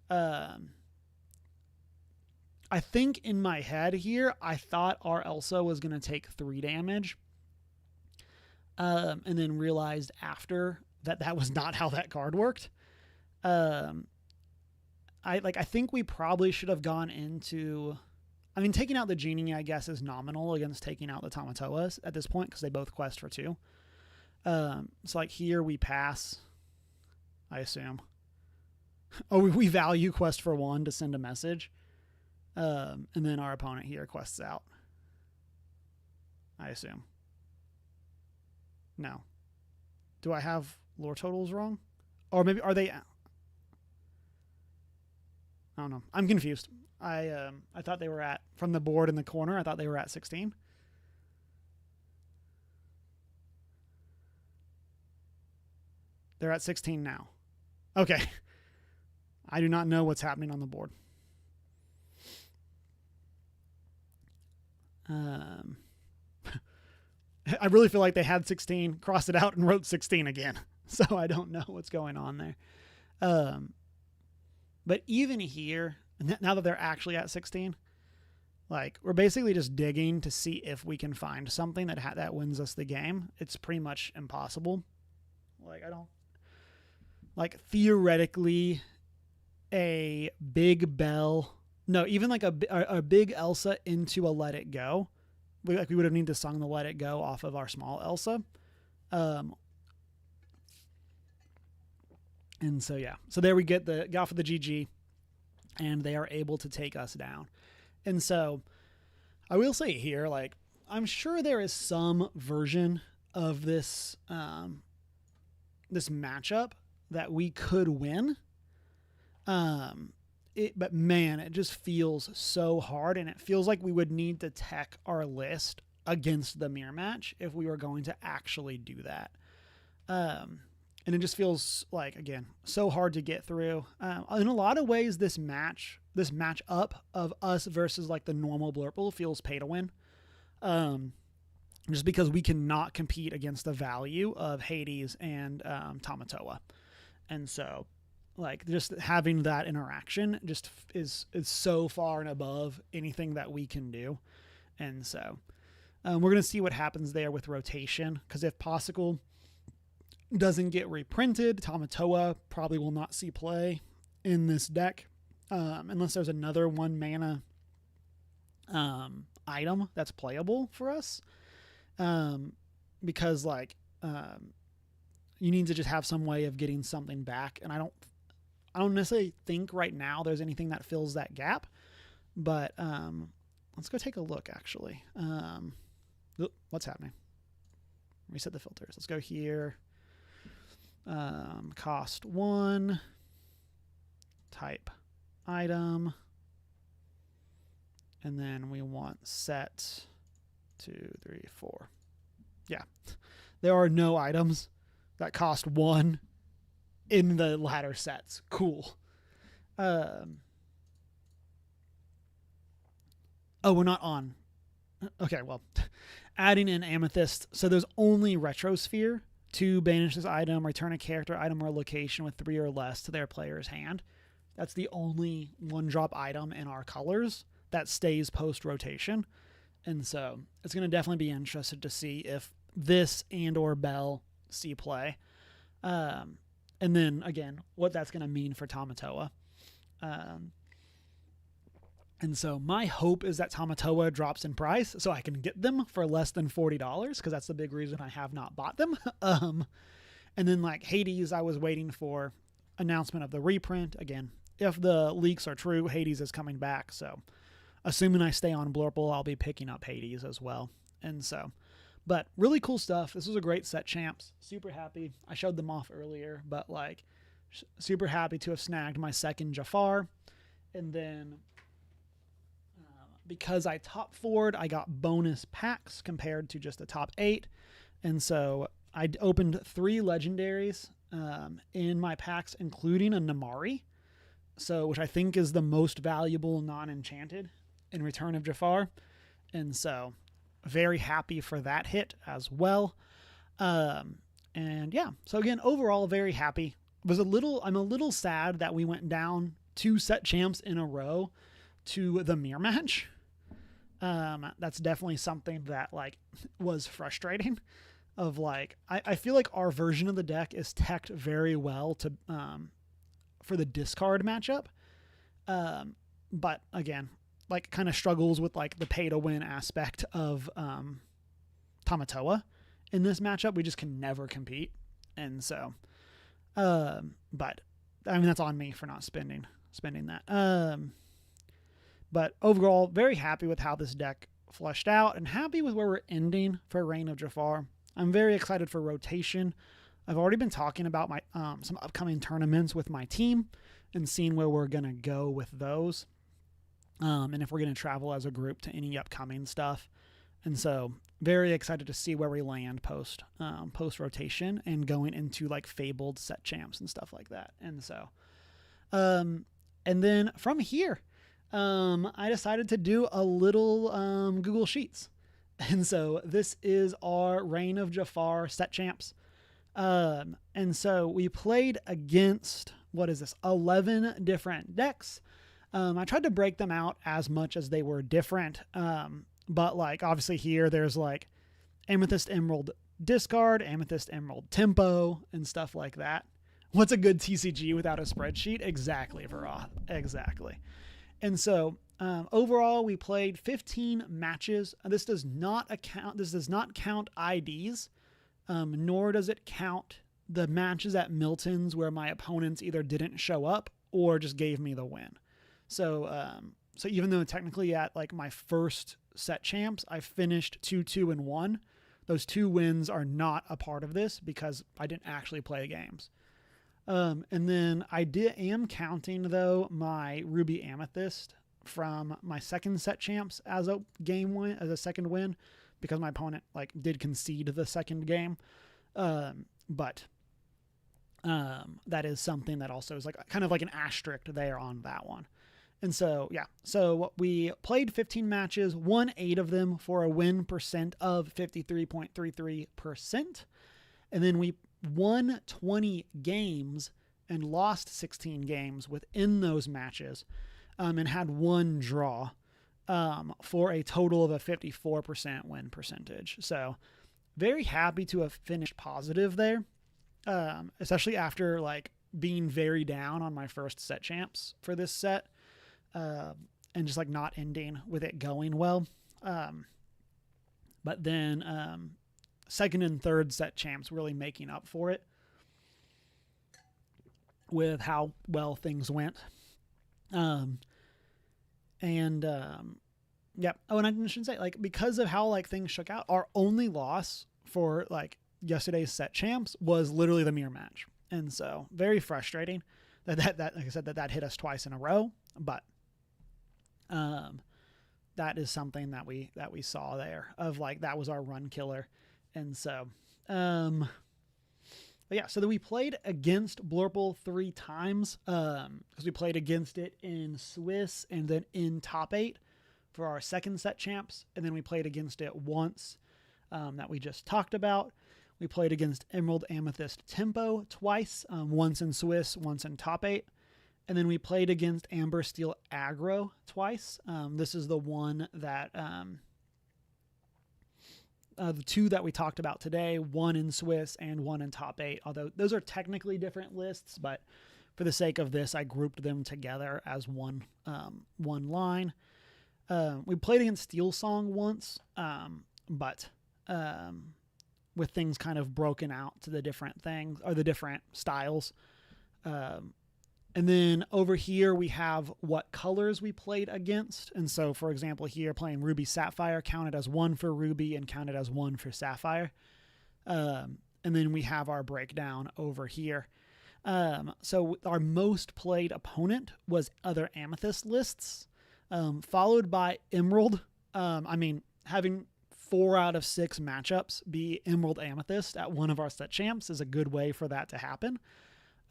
I think in my head here, I thought our Elsa was going to take 3 damage. And then realized after that was not how that card worked. I think we probably should have gone into, I mean, taking out the Genie, I guess, is nominal against taking out the Tamatoas at this point, because they both quest for 2. So like here we pass, I assume. Oh, we value quest for 1 to send a message. And then our opponent here quests out, I assume. No. Do I have lore totals wrong? Or maybe are they? I don't know. I'm confused. I thought they were at, from the board in the corner, I thought they were at 16. They're at 16 now. Okay. I do not know what's happening on the board. I really feel like they had 16, crossed it out, and wrote 16 again. So I don't know what's going on there. But even here, now that they're actually at 16, like we're basically just digging to see if we can find something that wins us the game. It's pretty much impossible. Like I don't, like theoretically, a big bell. No, even like a big Elsa into a Let It Go we would have needed to sung the Let It Go off of our small Elsa. And so, yeah. So there we get off of the GG, and they are able to take us down. And so I will say here, like, I'm sure there is some version of this, this matchup that we could win. But man, it just feels so hard, and it feels like we would need to tech our list against the mirror match if we were going to actually do that. And it just feels like, again, so hard to get through. In a lot of ways, this matchup of us versus like the normal Blurple feels pay to win. Just because we cannot compete against the value of Hades and Tamatoa. And so, like, just having that interaction just is so far and above anything that we can do. And so we're going to see what happens there with rotation, because if Possicle doesn't get reprinted, Tamatoa probably will not see play in this deck unless there's another 1 mana item that's playable for us. Because like you need to just have some way of getting something back, and I don't necessarily think right now there's anything that fills that gap, but let's go take a look actually. What's happening? Reset the filters. Let's go here. Cost 1, type item, and then we want set 2, 3, 4. Yeah, there are no items that cost 1 in the latter sets. Cool. Oh, we're not on. Okay, well, adding in Amethyst. So there's only Retrosphere to banish this item, return a character, item, or location with 3 or less to their player's hand. That's the only 1-drop item in our colors that stays post-rotation. And so it's going to definitely be interested to see if this and or Bell see play. And then, again, what that's going to mean for Tamatoa. And so my hope is that Tamatoa drops in price so I can get them for less than $40, because that's the big reason I have not bought them. And then like Hades, I was waiting for announcement of the reprint. Again, if the leaks are true, Hades is coming back. So assuming I stay on Blurple, I'll be picking up Hades as well. And so, but really cool stuff. This was a great set, champs. Super happy. I showed them off earlier, but like super happy to have snagged my second Jafar. And then because I top 4'd, I got bonus packs compared to just the top 8. And so I opened 3 legendaries in my packs, including a Namari, so which I think is the most valuable non-enchanted in Return of Jafar. And so very happy for that hit as well. And yeah, so again, overall very happy. I'm a little sad that we went down 2 set champs in a row to the mirror match. That's definitely something that like was frustrating. Of like, I feel like our version of the deck is teched very well to for the discard matchup. But again, like kind of struggles with like the pay to win aspect of Tamatoa in this matchup. We just can never compete. And so but I mean that's on me for not spending that. But overall, very happy with how this deck fleshed out and happy with where we're ending for Reign of Jafar. I'm very excited for rotation. I've already been talking about my some upcoming tournaments with my team and seeing where we're going to go with those. And if we're going to travel as a group to any upcoming stuff. And so very excited to see where we land post rotation and going into like fabled set champs and stuff like that. And so, and then from here, I decided to do a little Google Sheets. And so this is our Reign of Jafar set champs. And so we played against, 11 different decks. I tried to break them out as much as they were different. But like obviously here there's like Amethyst Emerald discard, Amethyst Emerald tempo, and stuff like that. What's a good TCG without a spreadsheet? Exactly, Varoth. Exactly. And so Overall, we played 15 matches. This does not count IDs, nor does it count the matches at Milton's where my opponents either didn't show up or just gave me the win. So even though technically at like my first set champs, I finished 2-2-1, those 2 wins are not a part of this because I didn't actually play the games. And then I am counting though my Ruby Amethyst from my second set champs as a game win, as a second win, because my opponent like did concede the second game. But that is something that also is like kind of like an asterisk there on that one. And so, yeah, so we played 15 matches, won 8 of them for a win percent of 53.33%. And then we won 20 games and lost 16 games within those matches, and had 1 draw, for a total of a 54% win percentage. So very happy to have finished positive there, especially after like being very down on my first set champs for this set, and just like not ending with it going well. But then second and third set champs really making up for it with how well things went. Yeah. Oh, and I shouldn't say, like, because of how like things shook out, our only loss for like yesterday's set champs was literally the mirror match. And so very frustrating that like I said, that hit us twice in a row, but that is something that we saw there of like, that was our run killer. And so, but yeah, so then we played against Blurple 3 times, because we played against it in Swiss and then in top 8 for our second set champs. And then we played against it once, that we just talked about. We played against Emerald Amethyst Tempo twice, once in Swiss, once in top 8. And then we played against Amber Steel Aggro twice. This is the one that, the 2 that we talked about today, 1 in Swiss and 1 in top 8, although those are technically different lists, but for the sake of this, I grouped them together as one line. We played against Steel Song once, but with things kind of broken out to the different things or the different styles. And then over here we have what colors we played against. And so, for example, here playing Ruby Sapphire counted as 1 for Ruby and counted as 1 for Sapphire. And then we have our breakdown over here. So our most played opponent was other Amethyst lists, followed by Emerald. Having 4 out of 6 matchups be Emerald Amethyst at one of our set champs is a good way for that to happen.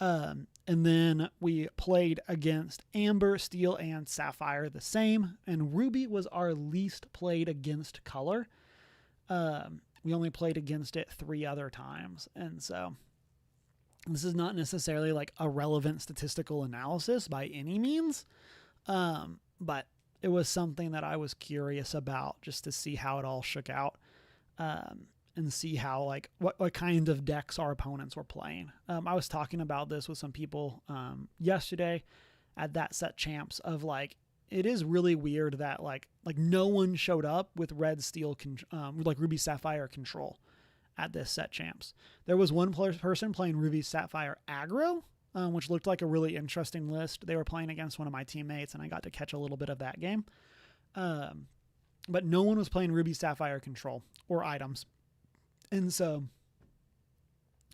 And then we played against Amber, Steel, and Sapphire the same, and Ruby was our least played against color. We only played against it 3 other times, and so this is not necessarily like a relevant statistical analysis by any means, but it was something that I was curious about just to see how it all shook out. And see how, like, what kind of decks our opponents were playing. I was talking about this with some people yesterday at that set champs of, like, it is really weird that, like no one showed up with Red Steel, like Ruby Sapphire control at this set champs. There was one person playing Ruby Sapphire aggro, which looked like a really interesting list. They were playing against one of my teammates, and I got to catch a little bit of that game. But no one was playing Ruby Sapphire control or items. And so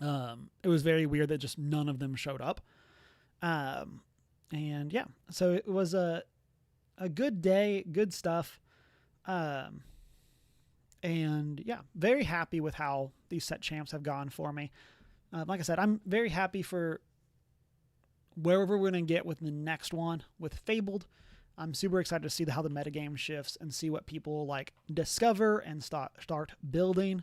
it was very weird that just none of them showed up. And yeah, so it was a good day, good stuff. And yeah, very happy with how these set champs have gone for me. Like I said, I'm very happy for wherever we're going to get with the next one with Fabled. I'm super excited to see how the metagame shifts and see what people like discover and start building.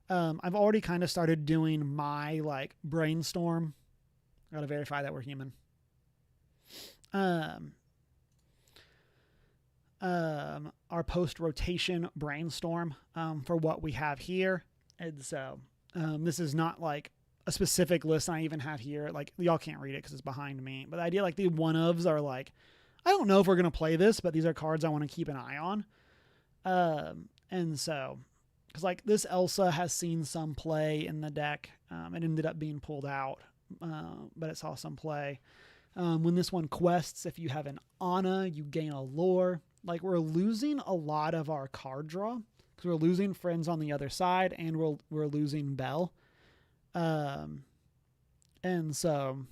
I've already kind of started doing my like brainstorm. I gotta verify that we're human. Our post-rotation brainstorm for what we have here. And so this is not like a specific list I even have here. Like, y'all can't read it because it's behind me. But the idea, like, the one-ofs are like, I don't know if we're going to play this, but these are cards I want to keep an eye on. And so, because like this Elsa has seen some play in the deck. It ended up being pulled out, but it saw some play. When this one quests, if you have an Anna, you gain a lore. Like we're losing a lot of our card draw because we're losing friends on the other side, and we're losing Belle. And so,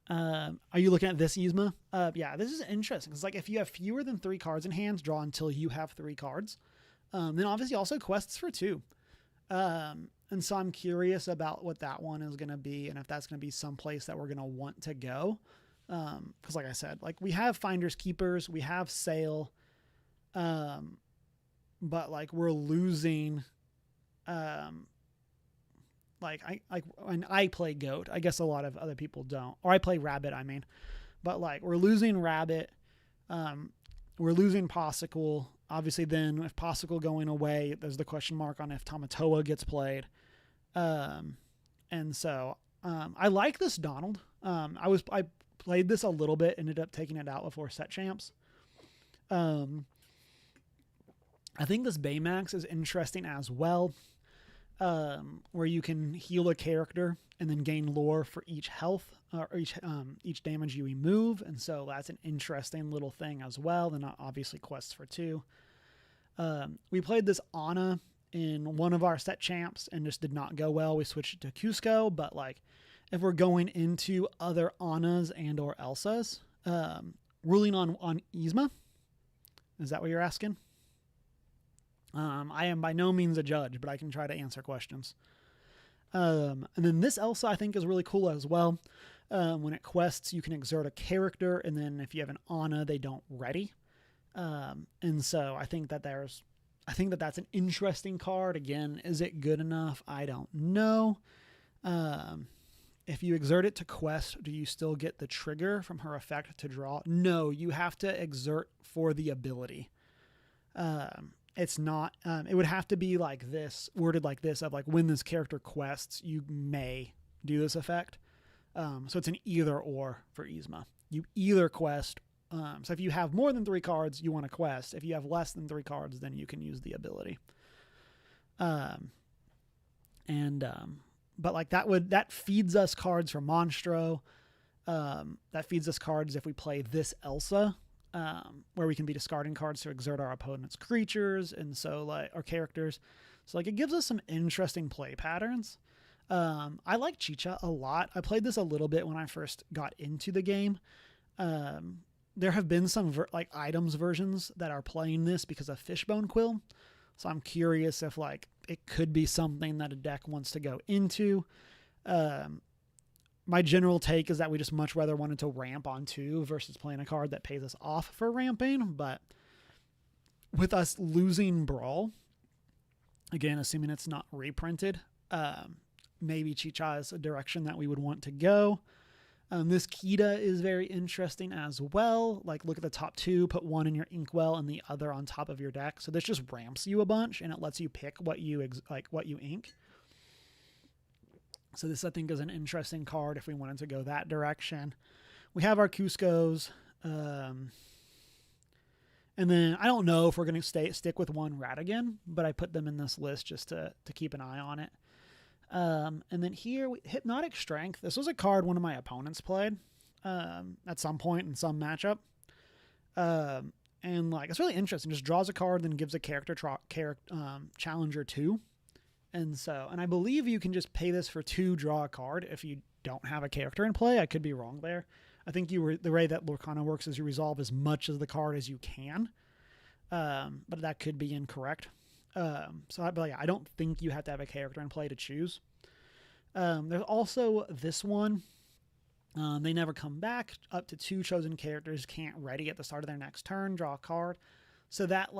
are you looking at this Yzma? Yeah, this is interesting. It's like if you have fewer than 3 cards in hand, draw until you have 3 cards. Then obviously also quests for 2. And so I'm curious about what that one is going to be, and if that's going to be someplace that we're going to want to go. Because like I said, like we have Finders Keepers, we have Sail, but like we're losing, like I play Goat. I guess a lot of other people don't, or I play Rabbit. I mean, but like we're losing Rabbit, we're losing Possicle. Obviously, then if Possible going away, there's the question mark on if Tamatoa gets played. And so I like this Donald. I played this a little bit, ended up taking it out before set champs. I think this Baymax is interesting as well, where you can heal a character and then gain lore for each health or each damage you remove, and so that's an interesting little thing as well. Then obviously quests for 2. We played this Anna in one of our set champs and just did not go well. We switched it to Cusco, but like if we're going into other Annas and or Elsas, ruling on Yzma, is that what you're asking? I am by no means a judge, but I can try to answer questions. And then this Elsa I think is really cool as well. When it quests, you can exert a character, and then if you have an Anna, they don't ready. And so I think that that's an interesting card. Again, is it good enough? I don't know. If you exert it to quest, do you still get the trigger from her effect to draw? No, you have to exert for the ability. It's not, it would have to be like this, worded like this, of like when this character quests, you may do this effect. So it's an either or for Yzma. You either quest. So if you have more than 3 cards, you want to quest. If you have less than 3 cards, then you can use the ability. But like that feeds us cards for Monstro. That feeds us cards if we play this Elsa, where we can be discarding cards to exert our opponent's creatures, and so like our characters. So like it gives us some interesting play patterns. I like Chicha a lot. I played this a little bit when I first got into the game. There have been some items versions that are playing this because of Fishbone Quill. So I'm curious if like it could be something that a deck wants to go into. My general take is that we just much rather wanted to ramp on 2 versus playing a card that pays us off for ramping. But with us losing Brawl, again, assuming it's not reprinted, maybe Chicha is a direction that we would want to go. This Kita is very interesting as well. Like look at the top 2, put one in your Inkwell and the other on top of your deck. So this just ramps you a bunch and it lets you pick what you ink. So this I think is an interesting card if we wanted to go that direction. We have our Cuscos. And then I don't know if we're going to stick with one Ratigan, but I put them in this list just to keep an eye on it. And then here, Hypnotic Strength. This was a card one of my opponents played at some point in some matchup. And like it's really interesting. Just draws a card, then gives a character challenger 2. And I believe you can just pay this for 2, draw a card if you don't have a character in play. I could be wrong there. I think the way that Lorcana works is you resolve as much of the card as you can. But that could be incorrect. I don't think you have to have a character in play to choose. There's also this one. They never come back. Up to 2 chosen characters can't ready at the start of their next turn, draw a card. So that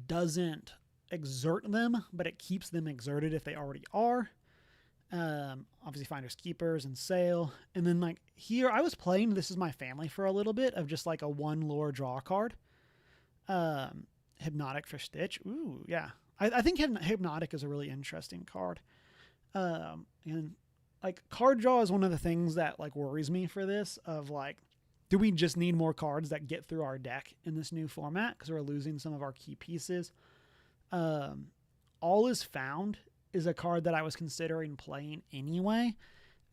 doesn't exert them, but it keeps them exerted if they already are. Obviously Finders Keepers and Sail. And then here I was playing This Is My Family for a little bit of just like a 1 lore draw card. Hypnotic for Stitch. Ooh, yeah. I think Hypnotic is a really interesting card. And like card draw is one of the things that like worries me for this of like, do we just need more cards that get through our deck in this new format? Because we're losing some of our key pieces. All is Found is a card that I was considering playing anyway.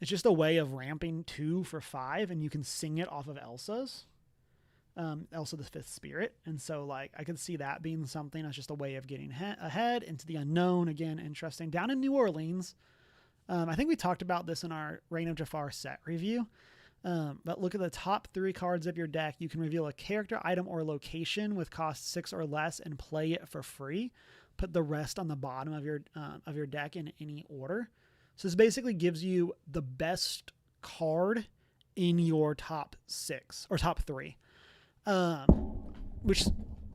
It's just a way of ramping 2 for 5, and you can sing it off of Elsa's. Elsa the Fifth Spirit. And so like I could see that being something as just a way of getting ahead into the unknown. Again, interesting. Down in New Orleans, I think we talked about this in our Reign of Jafar set review. But look at the top 3 cards of your deck. You can reveal a character, item, or location with cost 6 or less and play it for free. Put the rest on the bottom of your deck in any order. So this basically gives you the best card in your top 6 or top 3, which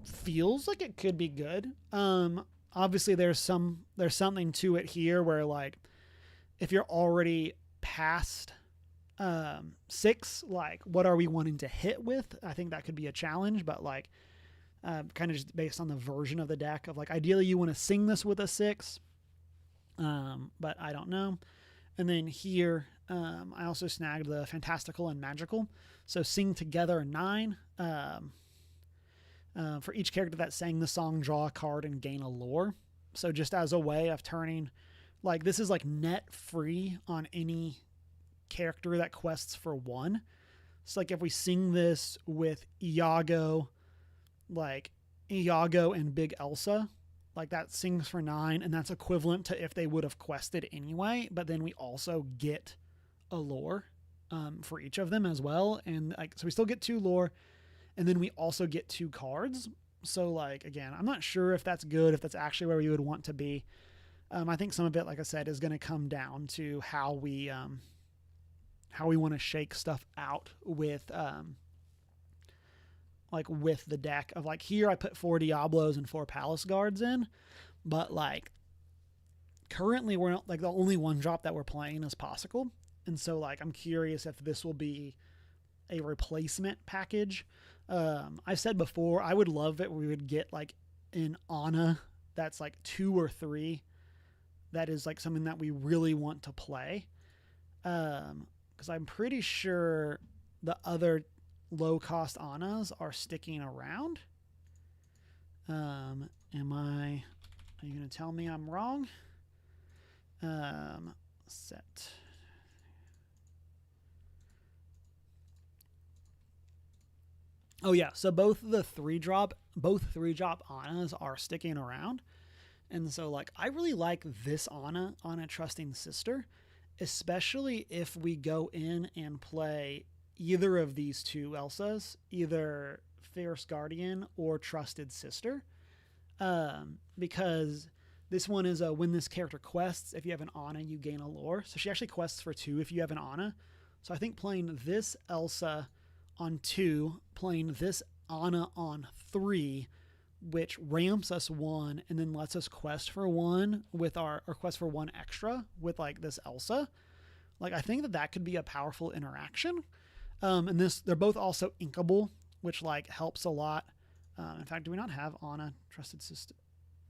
feels like it could be good. Obviously there's something to it here where like if you're already past 6, like what are we wanting to hit with? I think that could be a challenge, but like kind of just based on the version of the deck of like ideally you want to sing this with a 6, but I don't know. And then here I also snagged the fantastical and magical, so sing together 9. For each character that sang the song, draw a card and gain a lore. So just as a way of turning, like this is like net free on any character that quests for 1. It's like if we sing this with Iago and Big Elsa, like that sings for 9, and that's equivalent to if they would have quested anyway, but then we also get a lore for each of them as well. And like, so we still get 2 lore, and then we also get 2 cards. So like, again, I'm not sure if that's good, if that's actually where we would want to be. I think some of it, like I said, is going to come down to how we want to shake stuff out with with the deck of like here I put 4 Diablos and 4 Palace Guards in, but like currently we're not like the only 1 drop that we're playing is Possible. And so like I'm curious if this will be a replacement package. I've said before I would love it we would get like an Anna that's like 2 or 3 that is like something that we really want to play, because I'm pretty sure the other low cost Annas are sticking around. Are you going to tell me I'm wrong? Set. Oh yeah, so both 3-drop Annas are sticking around. And so like I really like this Anna Trusting Sister, especially if we go in and play either of these 2 Elsas, either Fierce Guardian or Trusted Sister, because this one is when this character quests, if you have an Anna, you gain a lore. So she actually quests for 2 if you have an Anna. So I think playing this Elsa on 2, playing this Anna on 3, which ramps us 1 and then lets us quest for 1 with or quest for 1 extra with like this Elsa. Like I think that could be a powerful interaction. And they're both also inkable, which like helps a lot. In fact, do we not have Anna Trusted Sister?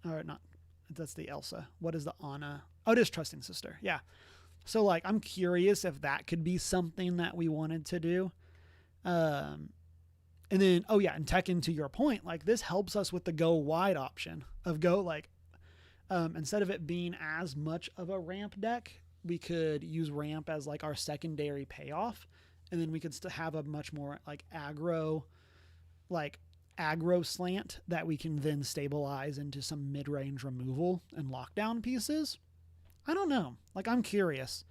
Or not, that's the Elsa. What is the Anna? Oh, it is Trusting Sister. Yeah. So like, I'm curious if that could be something that we wanted to do. And then, oh yeah, and Tekken, to your point, like this helps us with the go wide option of go like, instead of it being as much of a ramp deck, we could use ramp as like our secondary payoff. And then we could still have a much more like aggro slant that we can then stabilize into some mid-range removal and lockdown pieces. I don't know. Like, I'm curious.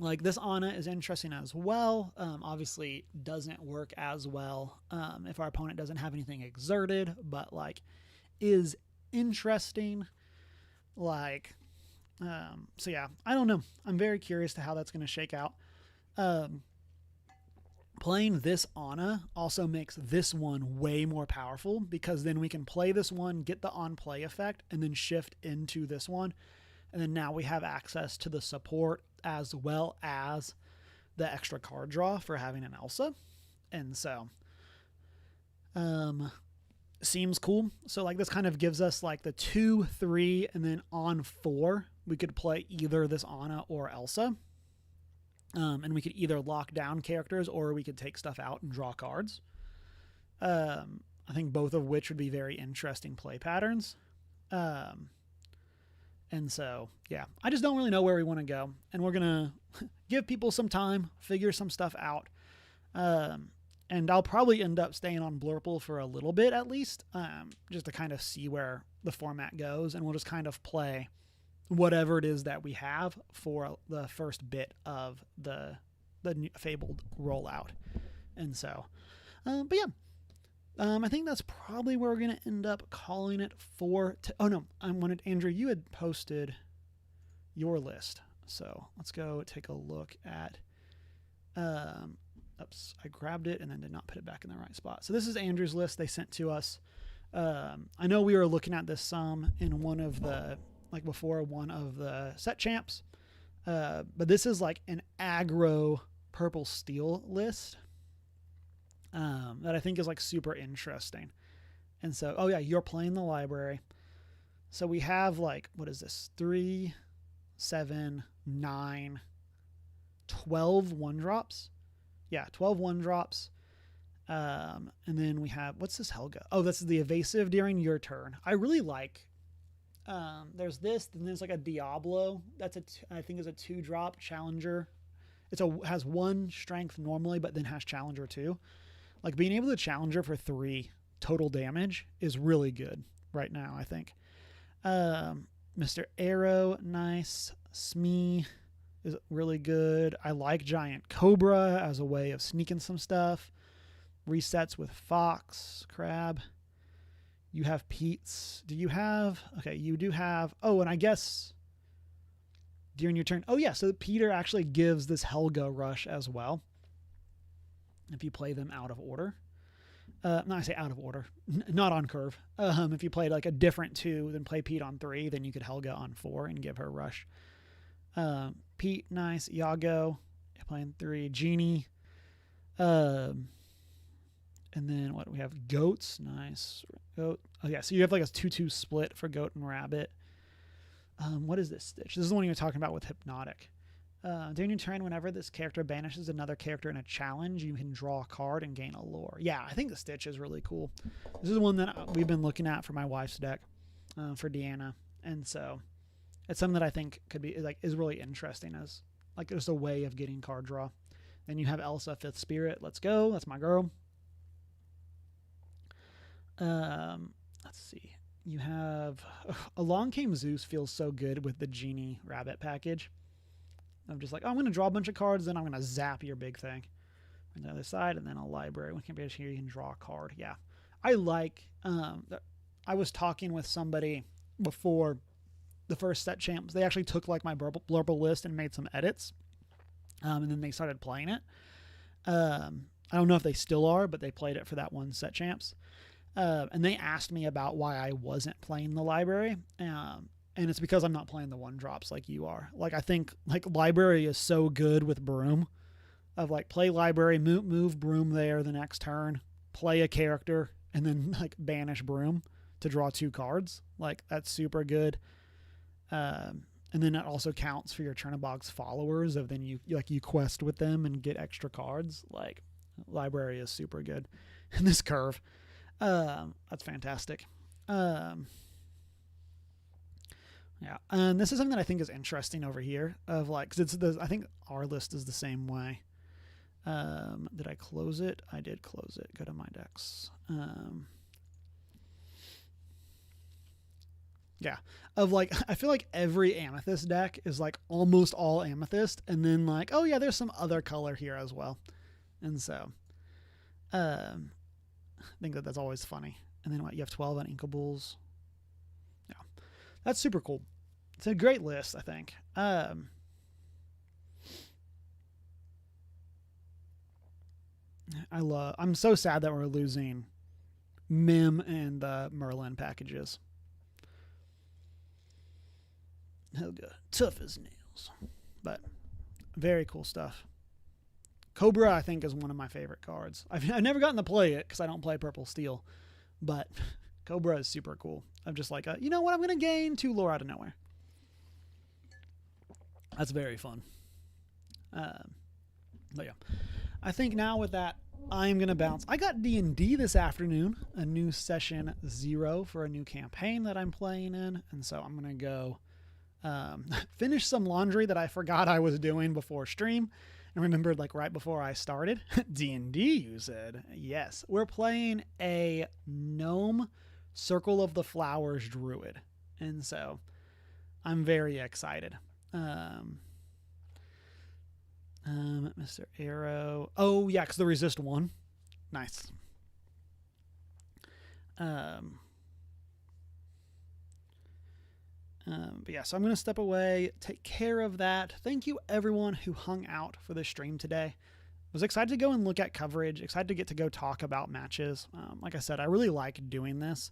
Like this Anna is interesting as well. Obviously doesn't work as well if our opponent doesn't have anything exerted, but like is interesting. Like, so yeah, I don't know. I'm very curious to how that's going to shake out. Playing this Anna also makes this one way more powerful, because then we can play this one, get the on play effect, and then shift into this one. And then now we have access to the support as well as the extra card draw for having an Elsa. And so, seems cool. So like this kind of gives us like the 2, 3, and then on 4 we could play either this Anna or Elsa. And we could either lock down characters or we could take stuff out and draw cards. I think both of which would be very interesting play patterns. And so, yeah, I just don't really know where we want to go. And we're going to give people some time, figure some stuff out. And I'll probably end up staying on Blurple for a little bit at least, just to kind of see where the format goes. And we'll just kind of play whatever it is that we have for the first bit of the Fabled rollout. And so, but yeah, I think that's probably where we're going to end up calling it for. Oh no, I wanted, Andrew, you had posted your list. So let's go take a look at, oops, I grabbed it and then did not put it back in the right spot. So this is Andrew's list they sent to us. I know we were looking at this some in one of the, like before one of the set champs. But this is like an aggro purple steel list that I think is like super interesting. And so, oh yeah, you're playing the library. So we have like, what is this? 3, 7, 9, 12 1-drops. Yeah, 12 1-drops. And then we have, what's this Helga? Oh, this is the evasive during your turn. I really like, there's this, then there's like a Diablo. That's I think is a 2-drop challenger. Has 1 strength normally, but then has challenger 2. Like being able to challenger for 3 total damage is really good right now, I think. Mr. Arrow, nice. Smee is really good. I like Giant Cobra as a way of sneaking some stuff. Resets with Fox, Crab. You have Pete's. Do you have? Okay, you do have. Oh, and I guess during your turn. Oh, yeah, so Peter actually gives this Helga rush as well. If you play them out of order. No, I say out of order. Not on curve. If you played like a different 2, then play Pete on 3, then you could Helga on 4 and give her rush. Pete, nice. Iago, you're playing 3. Genie. And then what we have? Goats, nice. Goat. Oh yeah, so you have like a 2-2 split for Goat and Rabbit. What is this Stitch? This is the one you were talking about with Hypnotic. During your turn, whenever this character banishes another character in a challenge, you can draw a card and gain a lore. Yeah, I think the Stitch is really cool. This is the one that we've been looking at for my wife's deck, for Deanna, and so it's something that I think could be like is really interesting as like there's a way of getting card draw. Then you have Elsa, 5th Spirit. Let's go. That's my girl. Let's see. You have Along Came Zeus feels so good with the Genie Rabbit package. I'm just like, oh, I'm going to draw a bunch of cards, then I'm going to zap your big thing. On the other side, and then a library. When you can here, you can draw a card. Yeah. I like, I was talking with somebody before the first set champs. They actually took like my blurple list and made some edits. And then they started playing it. I don't know if they still are, but they played it for that one set champs. And they asked me about why I wasn't playing the library. And it's because I'm not playing the 1-drops like you are. Like, I think like library is so good with Broom of like play library, move Broom there the next turn, play a character, and then like banish Broom to draw 2 cards. Like that's super good. And then that also counts for your Chernobog's followers of then you quest with them and get extra cards. Like library is super good. And this curve, that's fantastic. Yeah, and this is something that I think is interesting over here. Of like, cause I think our list is the same way. Did I close it? I did close it. Go to my decks. Yeah, of like, I feel like every Amethyst deck is like almost all Amethyst, and then like, oh yeah, there's some other color here as well, and so, I think that's always funny. And then what? You have 12 on Inkables. Yeah, that's super cool. It's a great list, I think. I'm so sad that we're losing Mim and the Merlin packages. Helga, tough as nails, but very cool stuff. Cobra, I think, is one of my favorite cards. I've never gotten to play it because I don't play Purple Steel, but Cobra is super cool. I'm just like, you know what? I'm going to gain 2 lore out of nowhere. That's very fun. But yeah, I think now with that, I'm going to bounce. I got D&D this afternoon, a new session 0 for a new campaign that I'm playing in. And so I'm going to go finish some laundry that I forgot I was doing before stream and remembered like right before I started. D&D, you said. Yes, we're playing a gnome Circle of the Flowers druid. And so I'm very excited. Mr. Arrow. Oh, yeah, because the resist 1. Nice. But yeah, so I'm going to step away, take care of that. Thank you, everyone who hung out for the stream today. Was excited to go and look at coverage, excited to get to go talk about matches. Like I said, I really like doing this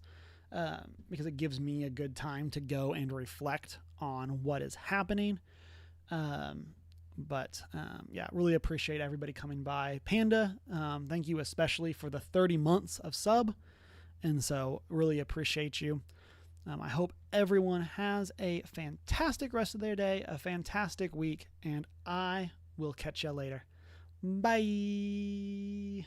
because it gives me a good time to go and reflect on what is happening. But yeah, really appreciate everybody coming by. Panda, thank you especially for the 30 months of sub. And so really appreciate you. I hope everyone has a fantastic rest of their day, a fantastic week, and I will catch you later. Bye.